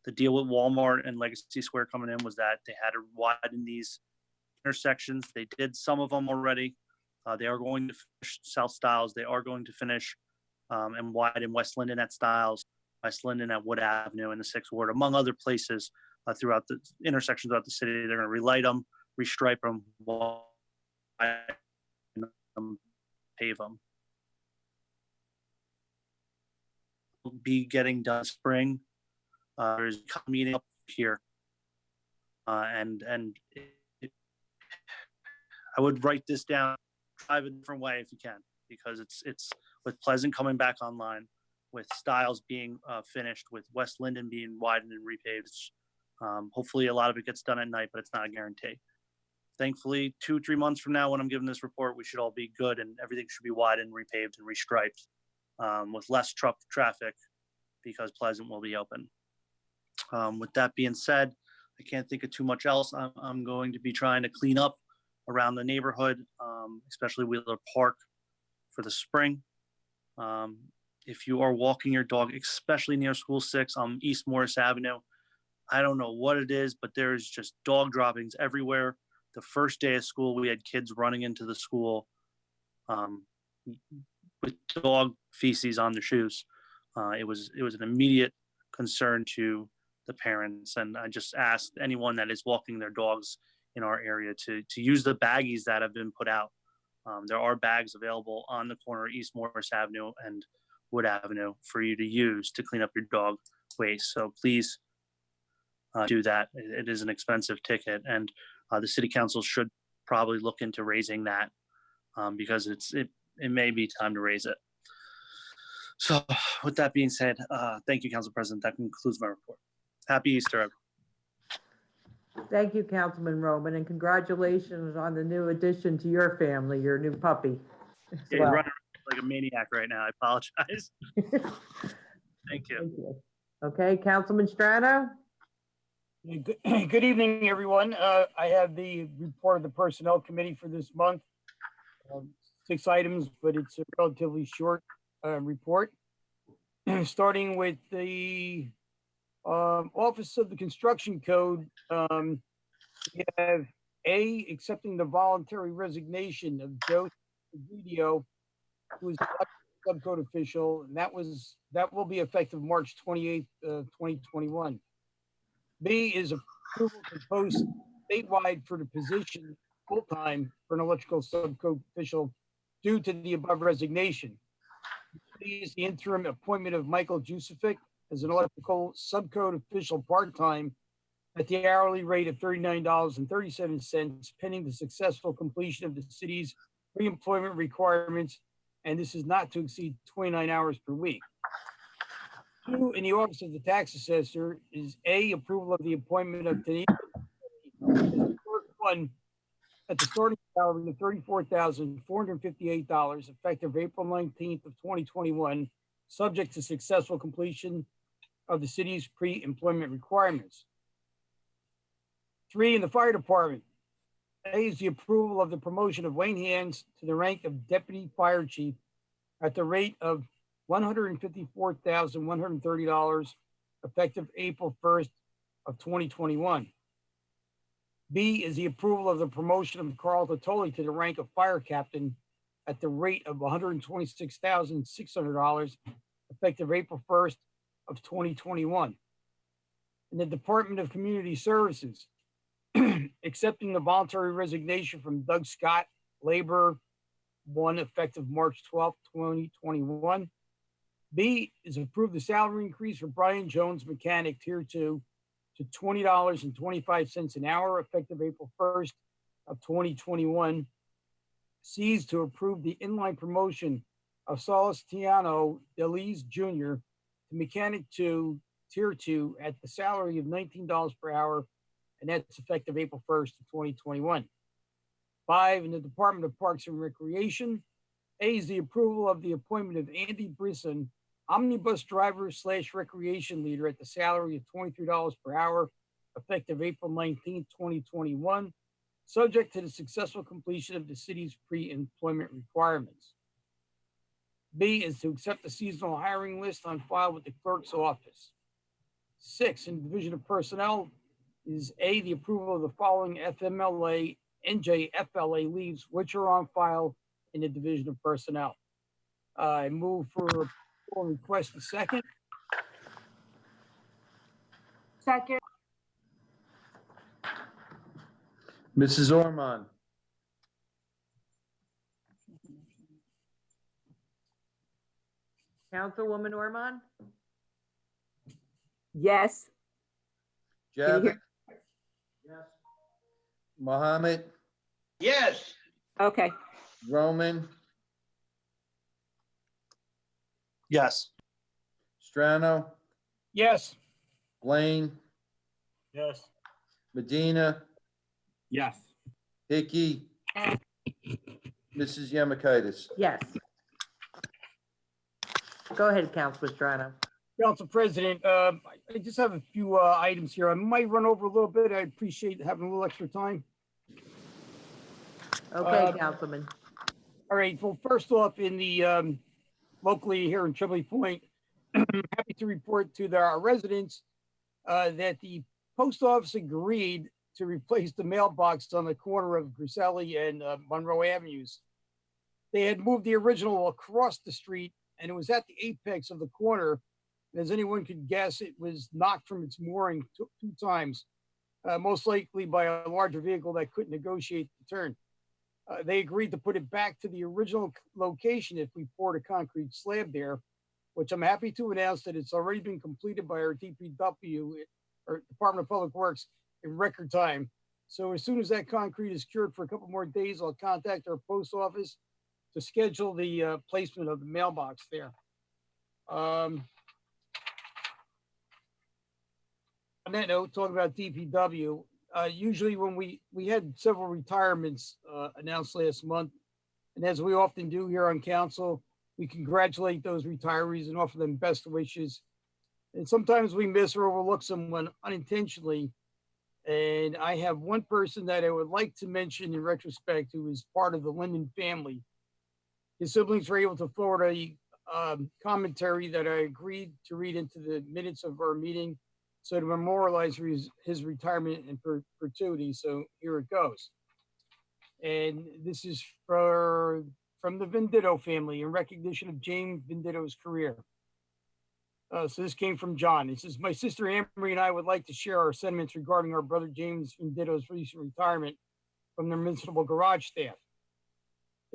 the deal with Walmart and Legacy Square coming in was that they had to widen these intersections. They did some of them already. They are going to finish South Stiles. They are going to finish and widen West Linden at Stiles, West Linden at Wood Avenue in the 6th Ward, among other places throughout the intersections throughout the city. They're going to relight them, restripe them, pave them. We'll be getting done spring. There's a meeting up here, and I would write this down, drive a different way if you can, because it's with Pleasant coming back online, with Stiles being finished, with West Linden being widened and repaved. Hopefully a lot of it gets done at night, but it's not a guarantee. Thankfully, 2-3 months from now, when I'm giving this report, we should all be good and everything should be widened, repaved, and restriped with less truck traffic, because Pleasant will be open. With that being said, I can't think of too much else. I'm going to be trying to clean up around the neighborhood, especially Wheeler Park, for the spring. If you are walking your dog, especially near School 6 on East Morris Avenue, I don't know what it is, but there's just dog droppings everywhere. The first day of school, we had kids running into the school with dog feces on their shoes. It was an immediate concern to the parents, and I just asked anyone that is walking their dogs in our area to use the baggies that have been put out. There are bags available on the corner of East Morris Avenue and Wood Avenue for you to use to clean up your dog waste. So please do that. It is an expensive ticket, and the city council should probably look into raising that because it may be time to raise it. So with that being said, thank you, Council President. That concludes my report. Happy Easter, everyone. Thank you, Councilman Roman, and congratulations on the new addition to your family, your new puppy. Yeah, he's running around like a maniac right now. I apologize. Thank you. Thank you. Okay, Councilman Strano? Good evening, everyone. I have the report of the Personnel Committee for this month. 6 items, but it's a relatively short report. Starting with the Office of the Construction Code, we have A, accepting the voluntary resignation of Joe Gregorio, who is subcode official, and that will be effective March 28th, 2021. B is approval to post statewide for the position full-time for an electrical subcode official due to the above resignation. C is the interim appointment of Michael Jusific as an electrical subcode official part-time at the hourly rate of $39.37, pending the successful completion of the city's pre-employment requirements, and this is not to exceed 29 hours per week. 2, in the office of the tax assessor, is A, approval of the appointment of Denise as the clerk 1 at the starting salary of $34,458, effective April 19th of 2021, subject to successful completion of the city's pre-employment requirements. 3, in the fire department, A is the approval of the promotion of Wayne Hands to the rank of deputy fire chief at the rate of $154,130, effective April 1st of 2021. B is the approval of the promotion of Carl Tottoli to the rank of fire captain at the rate of $126,600, effective April 1st of 2021. In the Department of Community Services, accepting the voluntary resignation from Doug Scott, Labor 1, effective March 12th, 2021. B is approve the salary increase for Brian Jones, mechanic, tier 2, to $20.25 an hour, effective April 1st of 2021. C is to approve the inline promotion of Celestiano Deliz Jr. to mechanic 2, tier 2, at the salary of $19 per hour, and that's effective April 1st of 2021. 5, in the Department of Parks and Recreation, A is the approval of the appointment of Andy Brisson, omnibus driver / recreation leader, at the salary of $23 per hour, effective April 19th, 2021, subject to the successful completion of the city's pre-employment requirements. B is to accept the seasonal hiring list on file with the clerk's office. 6, in the Division of Personnel, is A, the approval of the following FMLA, NJFLA leaves, which are on file in the Division of Personnel. I move for request a second. Second. Mrs. Ormond, Councilwoman Ormond, Yes. Can you Javik, hear? Mohammed, Yes. Okay. Roman, Yes. Strano, Yes. Blaine, Yes. Medina, Yes. Hickey, Mrs. Yemakaitis. yes. Go ahead, Councilor Strano. Council President, I just have a few items here. I might run over a little bit. I appreciate having a little extra time. Okay, Councilman. All right, well, first off, in the locally here in Tremblay Point, I'm happy to report to our residents that the post office agreed to replace the mailbox on the corner of Griselli and Monroe Avenues. They had moved the original across the street, and it was at the apex of the corner. And as anyone could guess, it was knocked from its mooring two times, most likely by a larger vehicle that couldn't negotiate the turn. They agreed to put it back to the original location if we poured a concrete slab there, which I'm happy to announce that it's already been completed by our DPW, or Department of Public Works, in record time. So as soon as that concrete is cured for a couple more days, I'll contact our post office to schedule the placement of the mailbox there. On that note, talking about DPW, usually when we had several retirements announced last month, and as we often do here on council, we congratulate those retirees and offer them best wishes. And sometimes we miss or overlook someone unintentionally. And I have one person that I would like to mention in retrospect who is part of the Linden family. His siblings were able to forward a commentary that I agreed to read into the minutes of our meeting So to memorialize his retirement in perpetuity, so here it goes. And this is from the Venditto family in recognition of James Venditto's career. So this came from John. It says, my sister Amory and I would like to share our sentiments regarding our brother James Venditto's recent retirement from the municipal garage staff.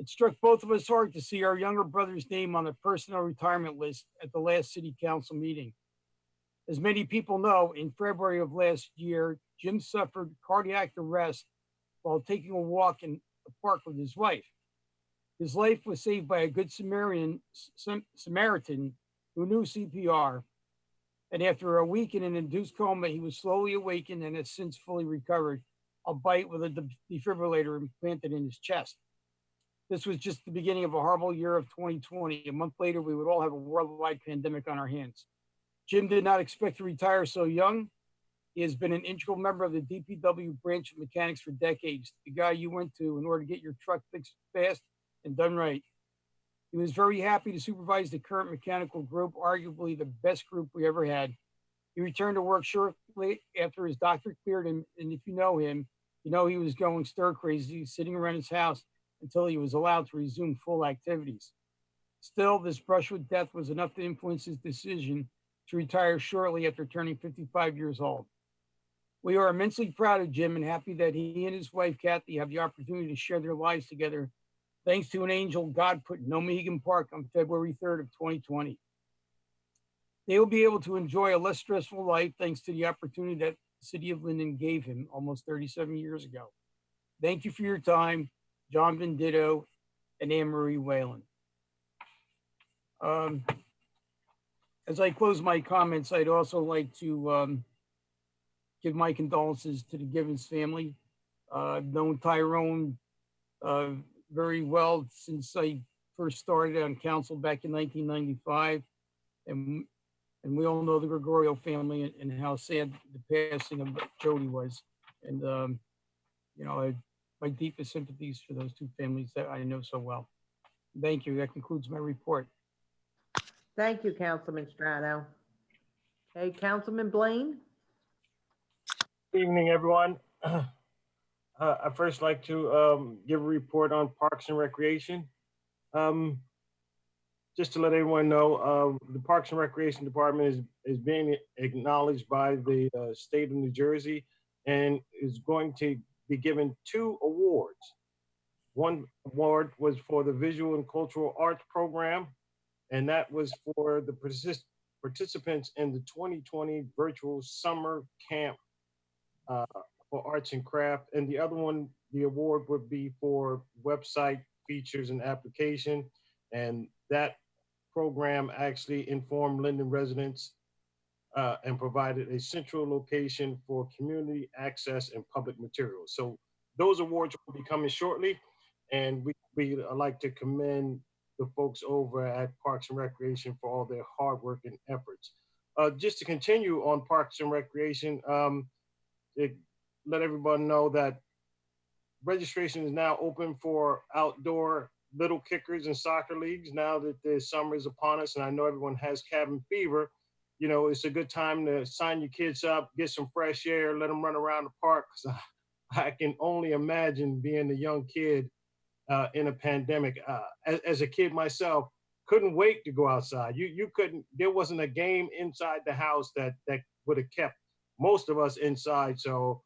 It struck both of us hard to see our younger brother's name on the personnel retirement list at the last city council meeting. As many people know, in February of last year, Jim suffered cardiac arrest while taking a walk in the park with his wife. His life was saved by a good Samaritan who knew CPR. And after a week in an induced coma, he was slowly awakened and has since fully recovered, albeit with a defibrillator implanted in his chest. This was just the beginning of a horrible year of 2020. A month later, we would all have a worldwide pandemic on our hands. Jim did not expect to retire so young. He has been an integral member of the DPW branch of mechanics for decades, the guy you went to in order to get your truck fixed fast and done right. He was very happy to supervise the current mechanical group, arguably the best group we ever had. He returned to work shortly after his doctor cleared him, and if you know him, you know he was going stir crazy, sitting around his house until he was allowed to resume full activities. Still, this brush with death was enough to influence his decision to retire shortly after turning 55 years old. We are immensely proud of Jim and happy that he and his wife, Kathy, have the opportunity to share their lives together, thanks to an angel God put in Mohegan Park on February 3rd of 2020. They will be able to enjoy a less stressful life thanks to the opportunity that the city of Linden gave him almost 37 years ago. Thank you for your time, John Venditto and Anne Marie Whalen. As I close my comments, I'd also like to give my condolences to the Gibbons family. I've known Tyrone very well since I first started on council back in 1995. And we all know the Gregorio family and how sad the passing of Jody was. And, you know, my deepest sympathies for those two families that I know so well. Thank you. That concludes my report. Thank you, Councilman Strano. Okay, Councilman Blaine? Good evening, everyone. I'd first like to give a report on Parks and Recreation. Just to let everyone know, the Parks and Recreation Department is being acknowledged by the state of New Jersey and is going to be given 2 awards. One award was for the Visual and Cultural Arts Program, and that was for the participants in the 2020 virtual summer camp for arts and craft. And the other one, the award would be for website features and application. And that program actually informed Linden residents and provided a central location for community access and public materials. So those awards will be coming shortly. And we like to commend the folks over at Parks and Recreation for all their hard work and efforts. Just to continue on Parks and Recreation, let everyone know that registration is now open for outdoor little kickers and soccer leagues now that the summer is upon us. And I know everyone has cabin fever. You know, it's a good time to sign your kids up, get some fresh air, let them run around the park. 'Cause I can only imagine being a young kid in a pandemic. As a kid myself, couldn't wait to go outside. You couldn't, there wasn't a game inside the house that would have kept most of us inside. So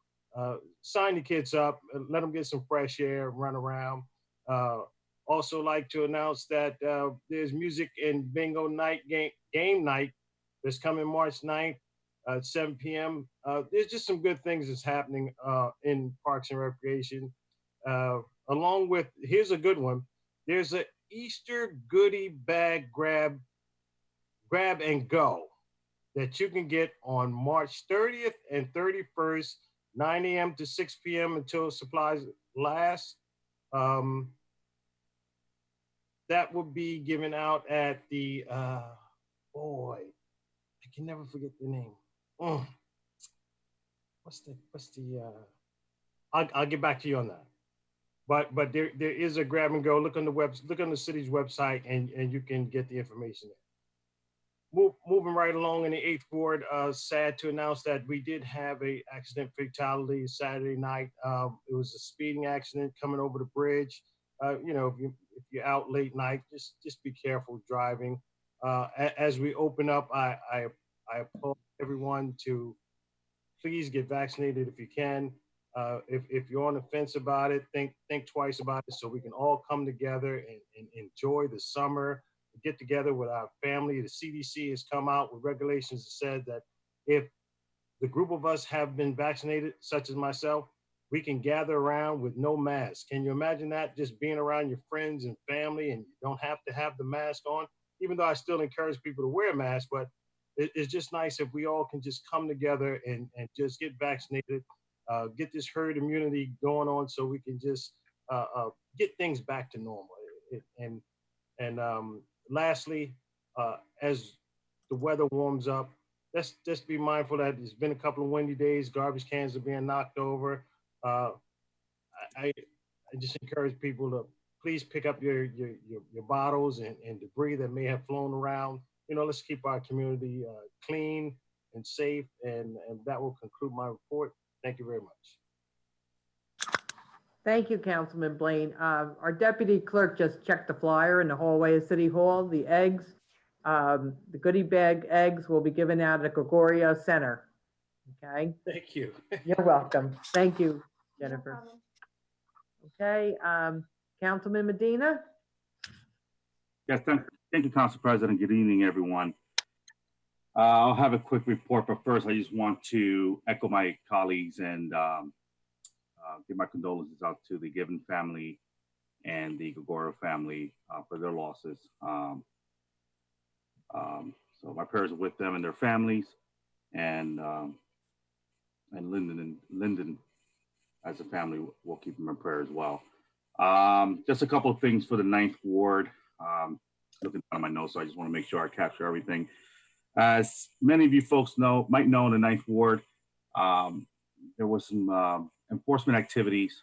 sign the kids up, let them get some fresh air, run around. Also like to announce that there's music and bingo night, game night that's coming March 9th at 7 p.m. There's just some good things that's happening in Parks and Recreation. Along with, here's a good one. There's an Easter goodie bag grab and go that you can get on March 30th and 31st, 9 a.m. to 6 p.m. until supplies last. That will be given out at the, boy, I can never forget the name. I'll get back to you on that. But there is a grab and go. Look on the city's website and you can get the information there. moving right along in the 8th Ward, sad to announce that we did have a accident fatality Saturday night. It was a speeding accident coming over the bridge. You know, if you're out late night, just be careful driving. As we open up, I applaud everyone to please get vaccinated if you can. If you're on the fence about it, think twice about it so we can all come together and enjoy the summer, get together with our family. The CDC has come out with regulations that said that if the group of us have been vaccinated, such as myself, we can gather around with no mask. Can you imagine that? Just being around your friends and family and you don't have to have the mask on, even though I still encourage people to wear a mask, but it's just nice if we all can just come together and just get vaccinated, get this herd immunity going on so we can just get things back to normal. Lastly, as the weather warms up, let's just be mindful that there's been a couple of windy days, garbage cans are being knocked over. I just encourage people to please pick up your bottles and debris that may have flown around. You know, let's keep our community clean and safe, and that will conclude my report. Thank you very much. Thank you, Councilman Blaine. Our deputy clerk just checked the flyer in the hallway of City Hall. The eggs, the goodie bag eggs will be given out at Gregorio Center. Okay, Thank you. you're welcome. Thank you, Jennifer. Okay, Councilman Medina? Yes, thank you, Council President. Good evening, everyone. I'll have a quick report, but first I just want to echo my colleagues and give my condolences out to the Gibbons family and the Gregorio family for their losses. So my prayers are with them and their families, and Linden as a family, we'll keep them in prayer as well. Just a couple of things for the 9th Ward. Looking down my notes, so I just want to make sure I capture everything. As many of you folks might know, in the 9th Ward, there was some enforcement activities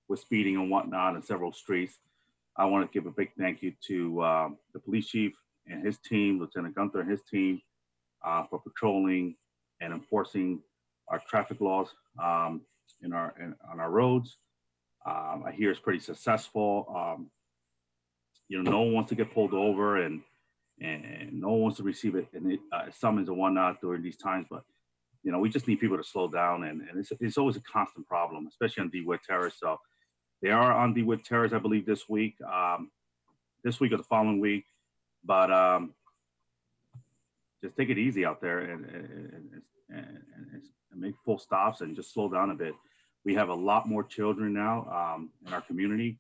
with speeding and whatnot in several streets. I want to give a big thank you to the police chief and his team, Lieutenant Gunther and his team, for patrolling and enforcing our traffic laws on our roads. I hear it's pretty successful. You know, no one wants to get pulled over, and no one wants to receive it and summons and whatnot during these times. But you know, we just need people to slow down, and it's always a constant problem, especially on DeWitt Terrace. So they are on DeWitt Terrace, I believe, this week or the following week. But just take it easy out there and make full stops and just slow down a bit. We have a lot more children now in our community,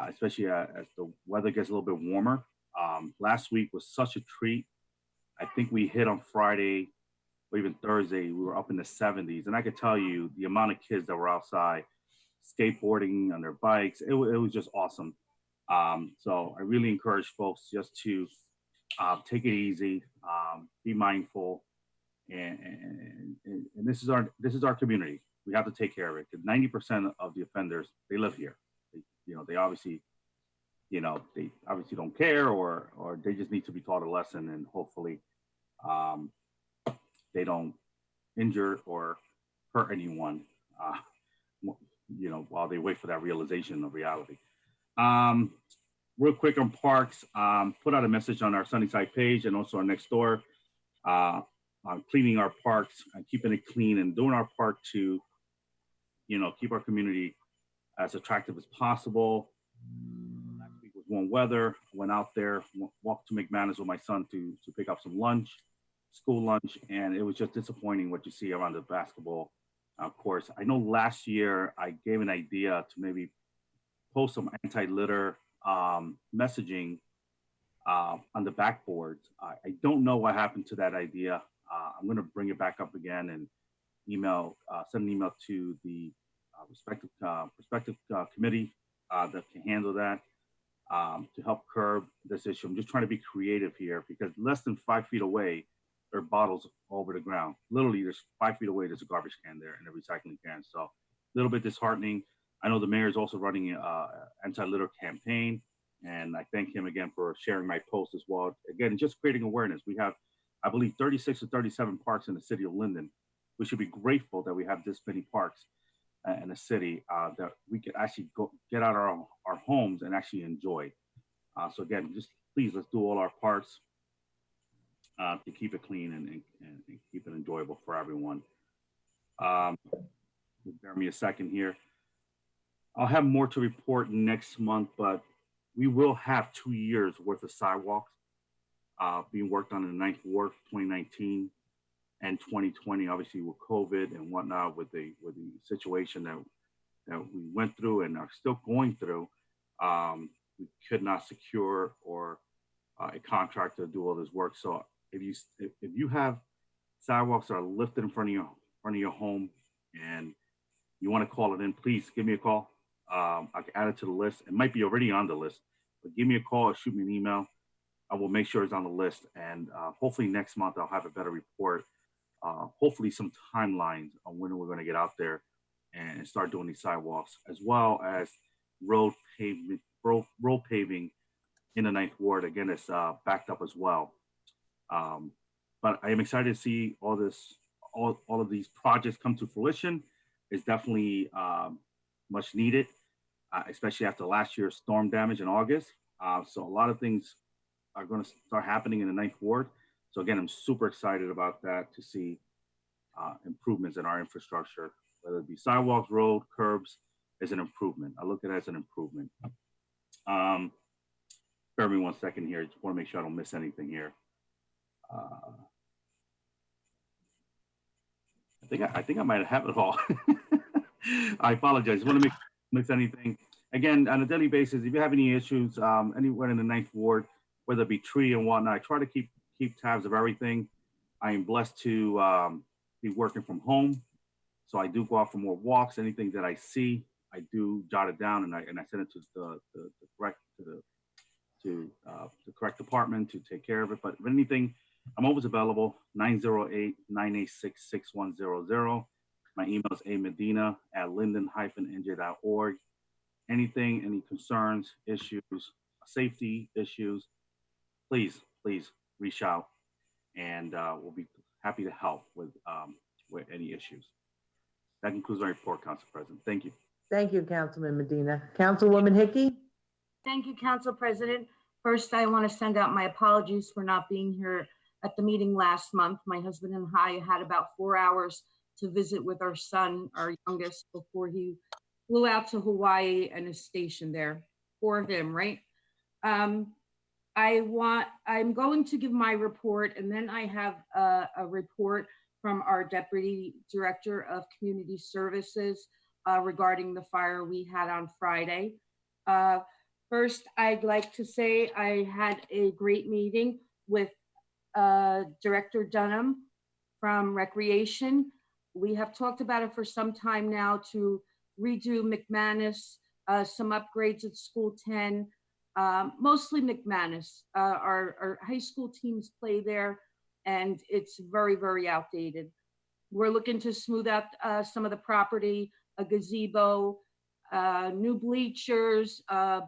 especially as the weather gets a little bit warmer. Last week was such a treat. I think we hit on Friday or even Thursday, we were up in the 70s. And I could tell you the amount of kids that were outside skateboarding on their bikes, it was just awesome. So I really encourage folks just to take it easy, be mindful, and this is our community. We have to take care of it, because 90% of the offenders, they live here. They obviously don't care, or they just need to be taught a lesson, and hopefully they don't injure or hurt anyone, while they wait for that realization of reality. Real quick on parks, put out a message on our Sunnyside page and also our next door on cleaning our parks and keeping it clean and doing our part to, keep our community as attractive as possible. Last week was warm weather. Went out there, walked to McManus with my son to pick up some lunch, school lunch, and it was just disappointing what you see around the basketball course. I know last year I gave an idea to maybe post some anti-litter messaging on the backboards. I don't know what happened to that idea. I'm going to bring it back up again and send an email to the respective committee that can handle that to help curb this issue. I'm just trying to be creative here, because less than 5 feet away, there are bottles over the ground. Literally, there's 5 feet away, there's a garbage can there and a recycling can. So a little bit disheartening. I know the mayor is also running an anti-litter campaign. And I thank him again for sharing my post as well. Again, just creating awareness. We have, I believe, 36 or 37 parks in the city of Linden. We should be grateful that we have this many parks in the city that we can actually go get out of our homes and actually enjoy. So again, just please, let's do all our parts to keep it clean and keep it enjoyable for everyone. Bear me a second here. I'll have more to report next month, but we will have 2 years worth of sidewalks being worked on in the 9th Ward, 2019 and 2020, obviously with COVID and whatnot, with the situation that we went through and are still going through. We could not secure or a contractor to do all this work. So if you have sidewalks that are lifted in front of your home and you want to call it in, please give me a call. I can add it to the list. It might be already on the list, but give me a call or shoot me an email. I will make sure it's on the list. And hopefully next month I'll have a better report. Hopefully some timelines on when we're going to get out there and start doing these sidewalks, as well as road paving in the 9th Ward. Again, it's backed up as well. But I am excited to see all of these projects come to fruition. It's definitely much needed, especially after last year's storm damage in August. So a lot of things are going to start happening in the 9th Ward. So again, I'm super excited about that, to see improvements in our infrastructure, whether it be sidewalks, road, curbs, is an improvement. I look at it as an improvement. Bear me 1 second here. Just want to make sure I don't miss anything here. I think I might have it all. I apologize. I want to miss anything. Again, on a daily basis, if you have any issues anywhere in the 9th Ward, whether it be tree and whatnot, I try to keep tabs of everything. I am blessed to be working from home, so I do go out for more walks. Anything that I see, I do jot it down and I send it to the correct department to take care of it. But if anything, I'm always available. 908-986-6100. My email is amedina@linden-nj.org. Anything, any concerns, issues, safety issues, please reach out, and we'll be happy to help with any issues. That concludes my report, Council President. Thank you. Thank you, Councilman Medina. Councilwoman Hickey? Thank you, Council President. First, I want to send out my apologies for not being here at the meeting last month. My husband and I had about 4 hours to visit with our son, our youngest, before he flew out to Hawaii and is stationed there. 4 of him, right? I'm going to give my report, and then I have a report from our Deputy Director of Community Services regarding the fire we had on Friday. First, I'd like to say I had a great meeting with Director Dunham from Recreation. We have talked about it for some time now to redo McManus, some upgrades at School 10, mostly McManus. Our high school teams play there, and it's very, very outdated. We're looking to smooth out some of the property, a gazebo, new bleachers,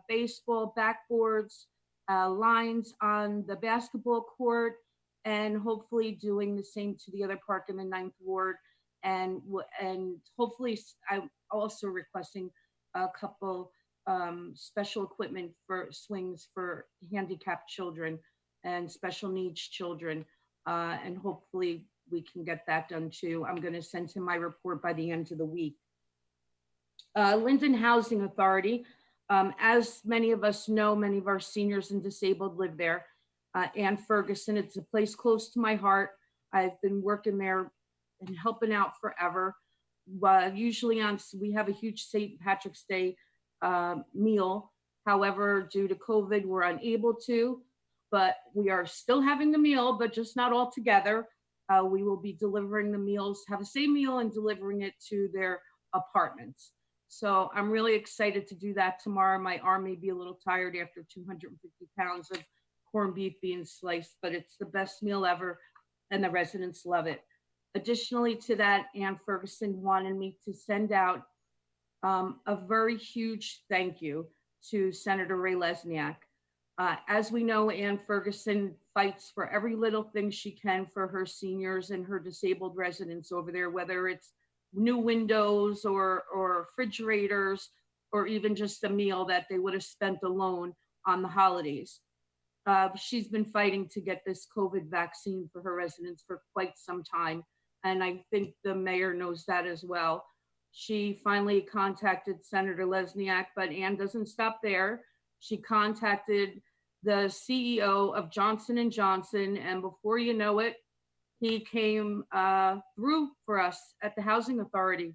baseball backboards, lines on the basketball court, and hopefully doing the same to the other park in the 9th Ward. And hopefully, I'm also requesting a couple special equipment for swings for handicapped children and special needs children. And hopefully we can get that done too. I'm going to send him my report by the end of the week. Linden Housing Authority. As many of us know, many of our seniors and disabled live there. Ann Ferguson, it's a place close to my heart. I've been working there and helping out forever. Usually we have a huge St. Patrick's Day meal. However, due to COVID, we're unable to, but we are still having the meal, but just not all together. We will be delivering the meals, have the same meal and delivering it to their apartments. So I'm really excited to do that tomorrow. My arm may be a little tired after 250 pounds of corned beef being sliced, but it's the best meal ever and the residents love it. Additionally to that, Ann Ferguson wanted me to send out a very huge thank you to Senator Ray Lesniak. As we know, Ann Ferguson fights for every little thing she can for her seniors and her disabled residents over there, whether it's new windows or refrigerators, or even just a meal that they would have spent alone on the holidays. She's been fighting to get this COVID vaccine for her residents for quite some time. And I think the mayor knows that as well. She finally contacted Senator Lesniak, but Ann doesn't stop there. She contacted the CEO of Johnson & Johnson, and before you know it, he came through for us at the Housing Authority.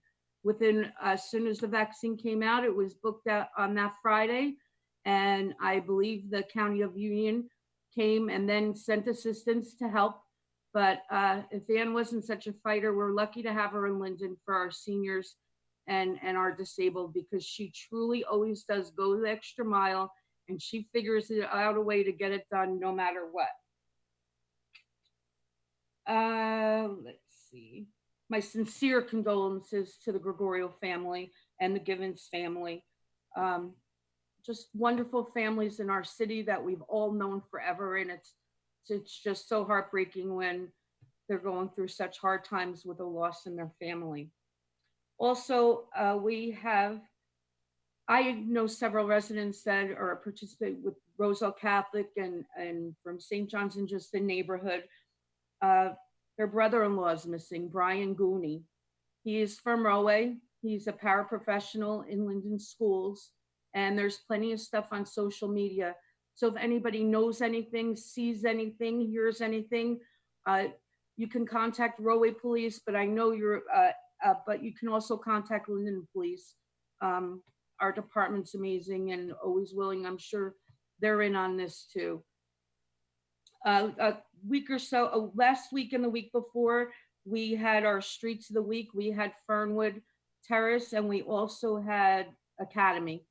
As soon as the vaccine came out, it was booked out on that Friday, and I believe the County of Union came and then sent assistance to help. But if Ann wasn't such a fighter, we're lucky to have her in Linden for our seniors and our disabled, because she truly always does go the extra mile, and she figures out a way to get it done no matter what. Let's see. My sincere condolences to the Gregorio family and the Gibbons family. Just wonderful families in our city that we've all known forever, and it's just so heartbreaking when they're going through such hard times with a loss in their family. Also, I know several residents that are participate with Roselle Catholic and from St. John's and just the neighborhood. Their brother-in-law is missing, Brian Gooney. He is from Monroe. He's a paraprofessional in Linden schools, and there's plenty of stuff on social media. So if anybody knows anything, sees anything, hears anything, you can contact Roe Police, but I know but you can also contact Linden Police. Our department's amazing and always willing. I'm sure they're in on this too. A week or so, last week and the week before, we had our Streets of the Week. We had Fernwood Terrace, and we also had Academy.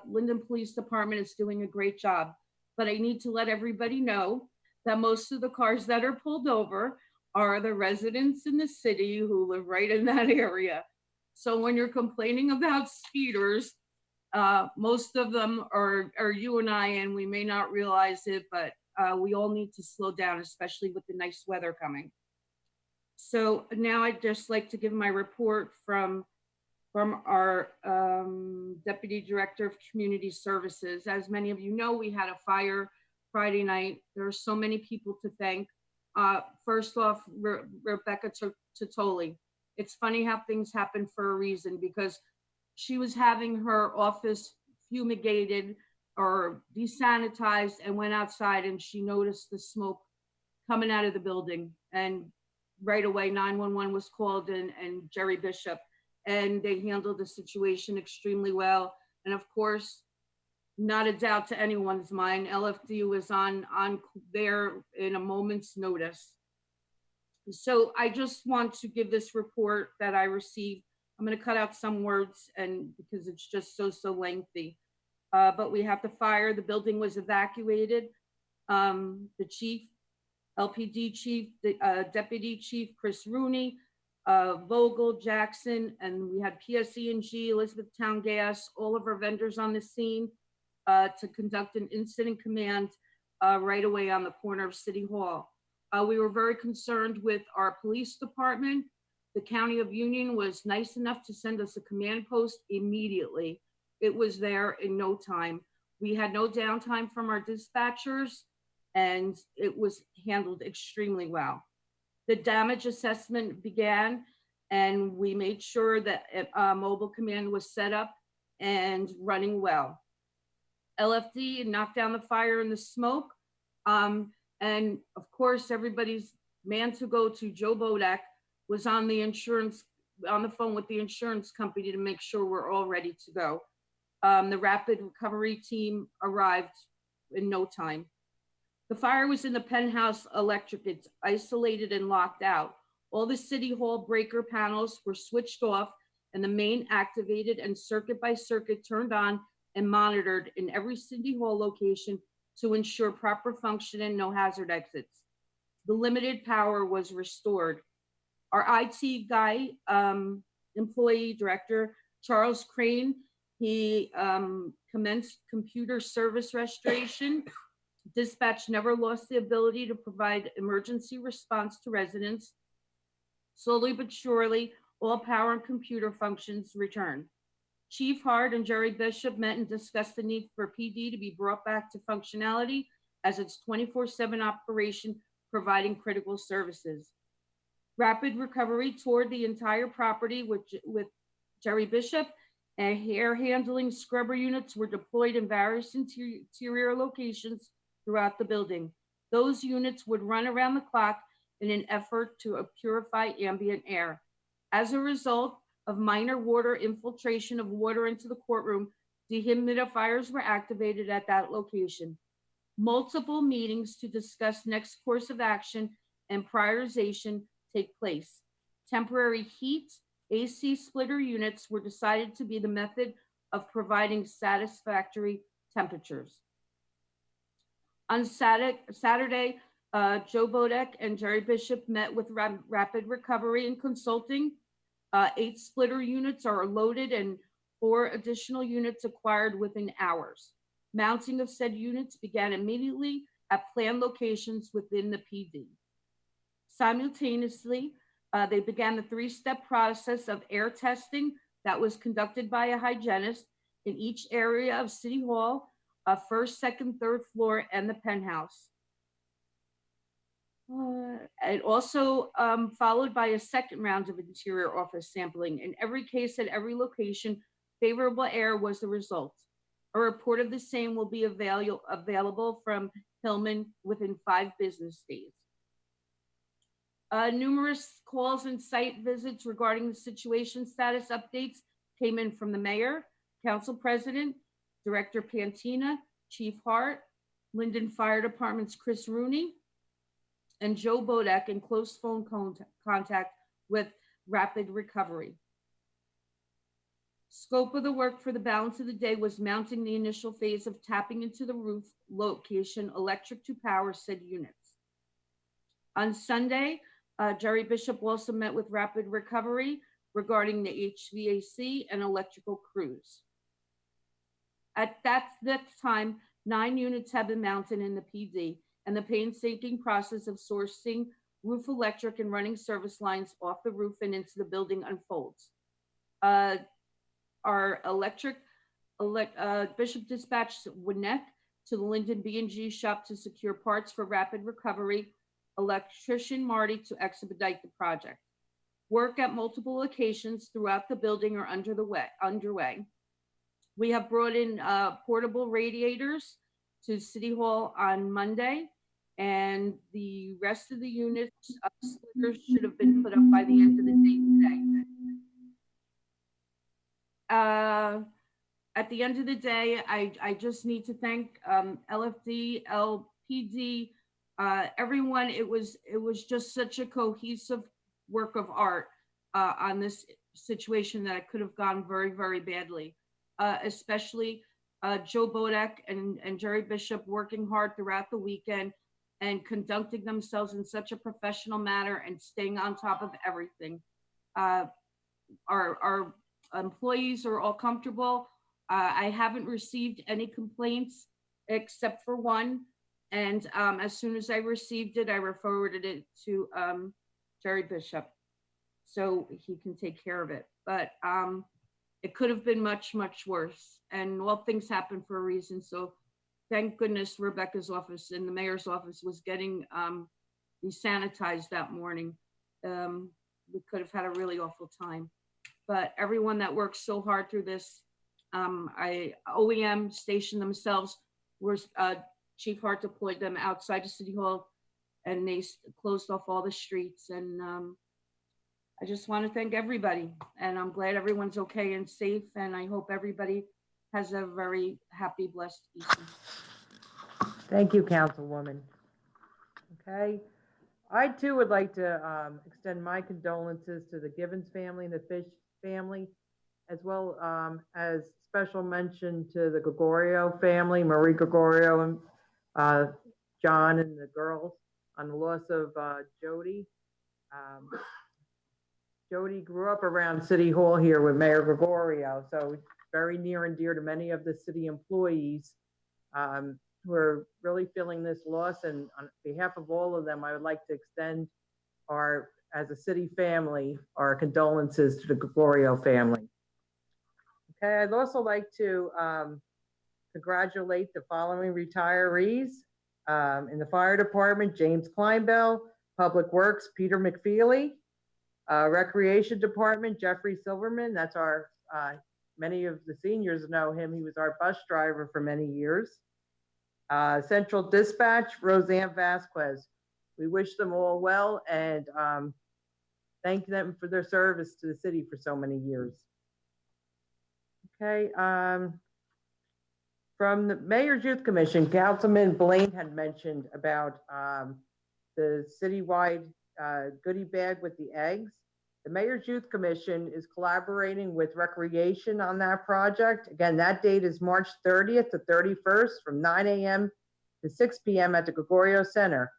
Linden Police Department is doing a great job, but I need to let everybody know that most of the cars that are pulled over are the residents in the city who live right in that area. So when you're complaining about speeders, most of them are you and I, and we may not realize it, but we all need to slow down, especially with the nice weather coming. So now I'd just like to give my report from our Deputy Director of Community Services. As many of you know, we had a fire Friday night. There are so many people to thank. First off, Rebecca Totoli. It's funny how things happen for a reason, because she was having her office fumigated or desanitized and went outside, and she noticed the smoke coming out of the building, and right away 911 was called and Jerry Bishop, and they handled the situation extremely well. And of course, not a doubt to anyone's mind, LFD was on there in a moment's notice. So I just want to give this report that I received. I'm going to cut out some words and because it's just so lengthy. But we have the fire. The building was evacuated. The chief, LPD chief, the deputy chief, Chris Rooney, Vogel, Jackson, and we had PSE&G, Elizabethtown Gas, all of our vendors on the scene to conduct an incident command right away on the corner of City Hall. We were very concerned with our police department. The County of Union was nice enough to send us a command post immediately. It was there in no time. We had no downtime from our dispatchers, and it was handled extremely well. The damage assessment began, and we made sure that mobile command was set up and running well. LFD knocked down the fire and the smoke. And of course, everybody's man to go to, Joe Bodak, was on the phone with the insurance company to make sure we're all ready to go. The rapid recovery team arrived in no time. The fire was in the penthouse electric. It's isolated and locked out. All the City Hall breaker panels were switched off and the main activated and circuit by circuit turned on and monitored in every City Hall location to ensure proper function and no hazard exits. The limited power was restored. Our IT guy, employee director, Charles Crane, He commenced computer service restoration. Dispatch never lost the ability to provide emergency response to residents. Slowly but surely, all power and computer functions returned. Chief Hart and Jerry Bishop met and discussed the need for PD to be brought back to functionality as its 24/7 operation, providing critical services. Rapid Recovery toured the entire property with Jerry Bishop, and air handling scrubber units were deployed in various interior locations throughout the building. Those units would run around the clock in an effort to purify ambient air. As a result of minor water infiltration of water into the courtroom, dehumidifiers were activated at that location. Multiple meetings to discuss next course of action and prioritization take place. Temporary heat, AC splitter units were decided to be the method of providing satisfactory temperatures. On Saturday, Joe Bodek and Jerry Bishop met with Rapid Recovery and Consulting. 8 splitter units are loaded and 4 additional units acquired within hours. Mounting of said units began immediately at planned locations within the PD. Simultaneously, they began the 3-step process of air testing that was conducted by a hygienist in each area of City Hall, first, second, third floor, and the penthouse. And also followed by a second round of interior office sampling. In every case, at every location, favorable air was the result. A report of the same will be available from Hillman within 5 business days. Numerous calls and site visits regarding the situation status updates came in from the mayor, council president, Director Pantina, Chief Hart, Linden Fire Department's Chris Rooney, and Joe Bodek in close phone contact with Rapid Recovery. Scope of the work for the balance of the day was mounting the initial phase of tapping into the roof location electric to power said units. On Sunday, Jerry Bishop also met with Rapid Recovery regarding the HVAC and electrical crews. At that time, 9 units have been mounted in the PD, and the painstaking process of sourcing roof electric and running service lines off the roof and into the building unfolds. Our Bishop dispatched Winneck to the Linden B&G shop to secure parts for Rapid Recovery, electrician Marty to expedite the project. Work at multiple locations throughout the building are underway. We have brought in portable radiators to City Hall on Monday, and the rest of the units splitters should have been put up by the end of the day today. At the end of the day, I just need to thank LFD, LPD, everyone. It was just such a cohesive work of art on this situation that it could have gone very, very badly. Especially Joe Bodek and Jerry Bishop working hard throughout the weekend and conducting themselves in such a professional manner and staying on top of everything. Our employees are all comfortable. I haven't received any complaints except for one. And as soon as I received it, I forwarded it to Jerry Bishop so he can take care of it. But it could have been much, much worse. And all things happen for a reason. So thank goodness Rebecca's office and the mayor's office was getting desanitized that morning. We could have had a really awful time. But everyone that worked so hard through this, OEM stationed themselves, Chief Hart deployed them outside of City Hall and they closed off all the streets. And I just want to thank everybody, and I'm glad everyone's okay and safe, and I hope everybody has a very happy, blessed Easter. Thank you, Councilwoman. Okay. I too would like to extend my condolences to the Gibbons family and the Fish family, as well as special mention to the Gregorio family, Marie Gregorio and John and the girls, on the loss of Jody. Jody grew up around City Hall here with Mayor Gregorio, so very near and dear to many of the city employees who are really feeling this loss. And on behalf of all of them, I would like to extend our, as a city family, our condolences to the Gregorio family. Okay, I'd also like to congratulate the following retirees. In the fire department, James Kleinbell, Public Works, Peter McFeely, Recreation Department, Jeffrey Silverman. That's our, many of the seniors know him. He was our bus driver for many years. Central Dispatch, Roseanne Vasquez. We wish them all well and thank them for their service to the city for so many years. Okay, from the Mayor's Youth Commission, Councilman Blaine had mentioned about the citywide goodie bag with the eggs. The Mayor's Youth Commission is collaborating with Recreation on that project. Again, that date is March 30th to 31st from 9 a.m. to 6 p.m. at the Gregorio Center.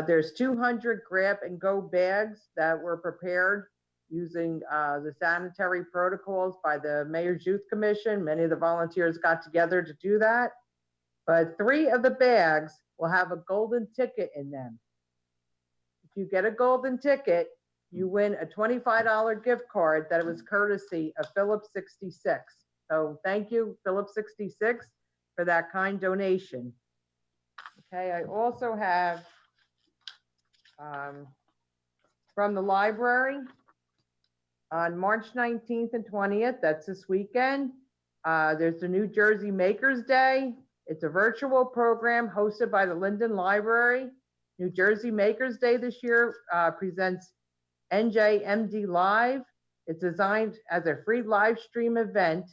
There's 200 grab and go bags that were prepared using the sanitary protocols by the Mayor's Youth Commission. Many of the volunteers got together to do that. But 3 of the bags will have a golden ticket in them. If you get a golden ticket, you win a $25 gift card that was courtesy of Phillips 66. So thank you, Phillips 66, for that kind donation. Okay, I also have from the library on March 19th and 20th, that's this weekend, there's the New Jersey Makers Day. It's a virtual program hosted by the Linden Library. New Jersey Makers Day this year presents NJMD Live. It's designed as a free live stream event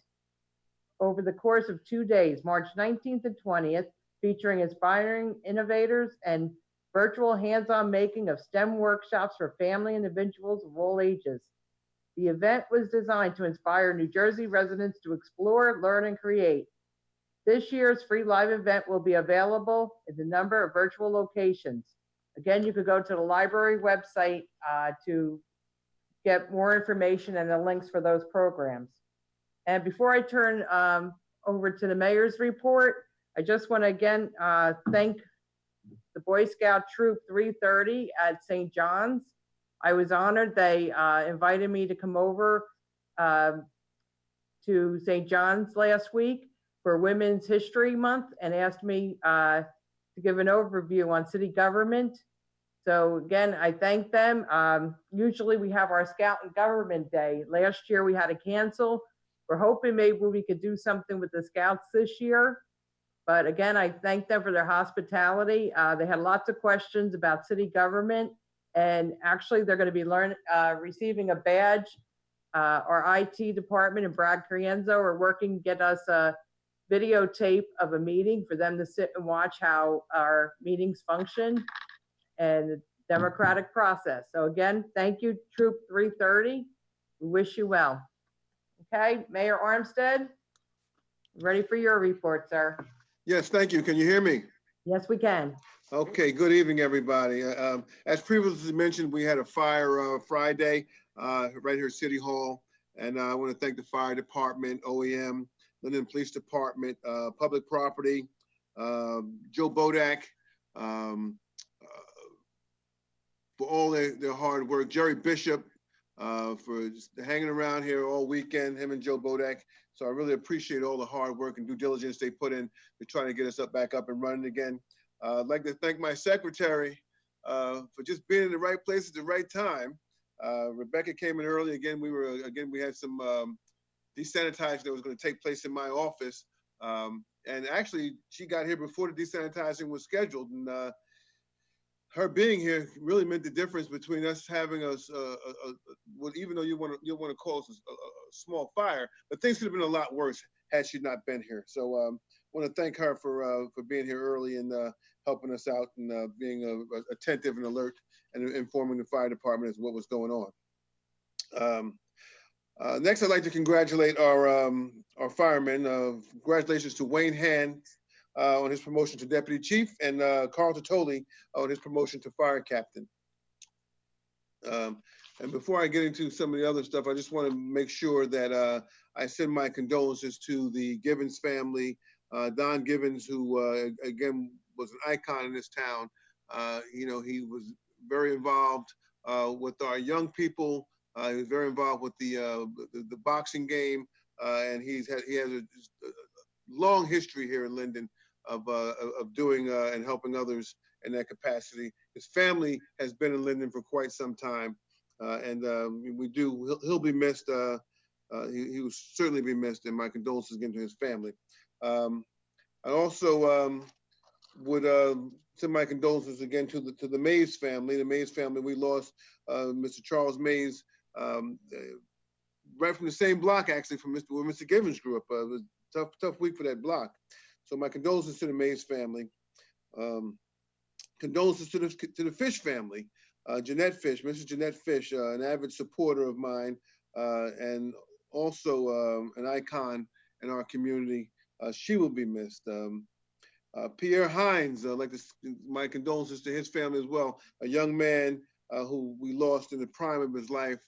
over the course of 2 days, March 19th and 20th, featuring inspiring innovators and virtual hands-on making of STEM workshops for family and individuals of all ages. The event was designed to inspire New Jersey residents to explore, learn, and create. This year's free live event will be available in a number of virtual locations. Again, you could go to the library website to get more information and the links for those programs. And before I turn over to the mayor's report, I just want to again thank the Boy Scout Troop 330 at St. John's. I was honored. They invited me to come over to St. John's last week for Women's History Month and asked me to give an overview on city government. So again, I thank them. Usually we have our Scout and Government Day. Last year we had to cancel. We're hoping maybe we could do something with the Scouts this year. But again, I thank them for their hospitality. They had lots of questions about city government. And actually they're going to be receiving a badge. Our IT department and Brad Crienzo are working to get us a videotape of a meeting for them to sit and watch how our meetings function and the democratic process. So again, thank you, Troop 330. We wish you well. Okay, Mayor Armstead, ready for your report, sir. Yes, thank you. Can you hear me? Yes, we can. Okay, good evening, everybody. As previously mentioned, we had a fire Friday right here at City Hall. And I want to thank the fire department, OEM, Linden Police Department, Public Property, Joe Bodak, for all their hard work. Jerry Bishop for just hanging around here all weekend, him and Joe Bodak. So I really appreciate all the hard work and due diligence they put in to try to get us back up and running again. I'd like to thank my secretary for just being in the right place at the right time. Rebecca came in early. Again, we had some desanitizing that was going to take place in my office. And actually, she got here before the desanitizing was scheduled. And her being here really meant the difference between us having even though you want to call us a small fire, but things could have been a lot worse had she not been here. So I want to thank her for being here early and helping us out and being attentive and alert and informing the fire department as what was going on. Next, I'd like to congratulate our firemen. Congratulations to Wayne Hand on his promotion to deputy chief and Carl Totoli on his promotion to fire captain. And before I get into some of the other stuff, I just want to make sure that I send my condolences to the Gibbons family. Don Gibbons, who again was an icon in this town. You know, he was very involved with our young people. He was very involved with the boxing game, and he has a long history here in Linden of doing and helping others in that capacity. His family has been in Linden for quite some time, and he'll be missed. He will certainly be missed, and my condolences again to his family. I also would send my condolences again to the Mays family. The Mays family, we lost Mr. Charles Mays, right from the same block, actually, from where Mr. Gibbons grew up. It was a tough week for that block. So my condolences to the Mays family. Condolences to the Fish family. Jeanette Fish, Mrs. Jeanette Fish, an avid supporter of mine, and also an icon in our community. She will be missed. Pierre Hines, my condolences to his family as well. A young man who we lost in the prime of his life.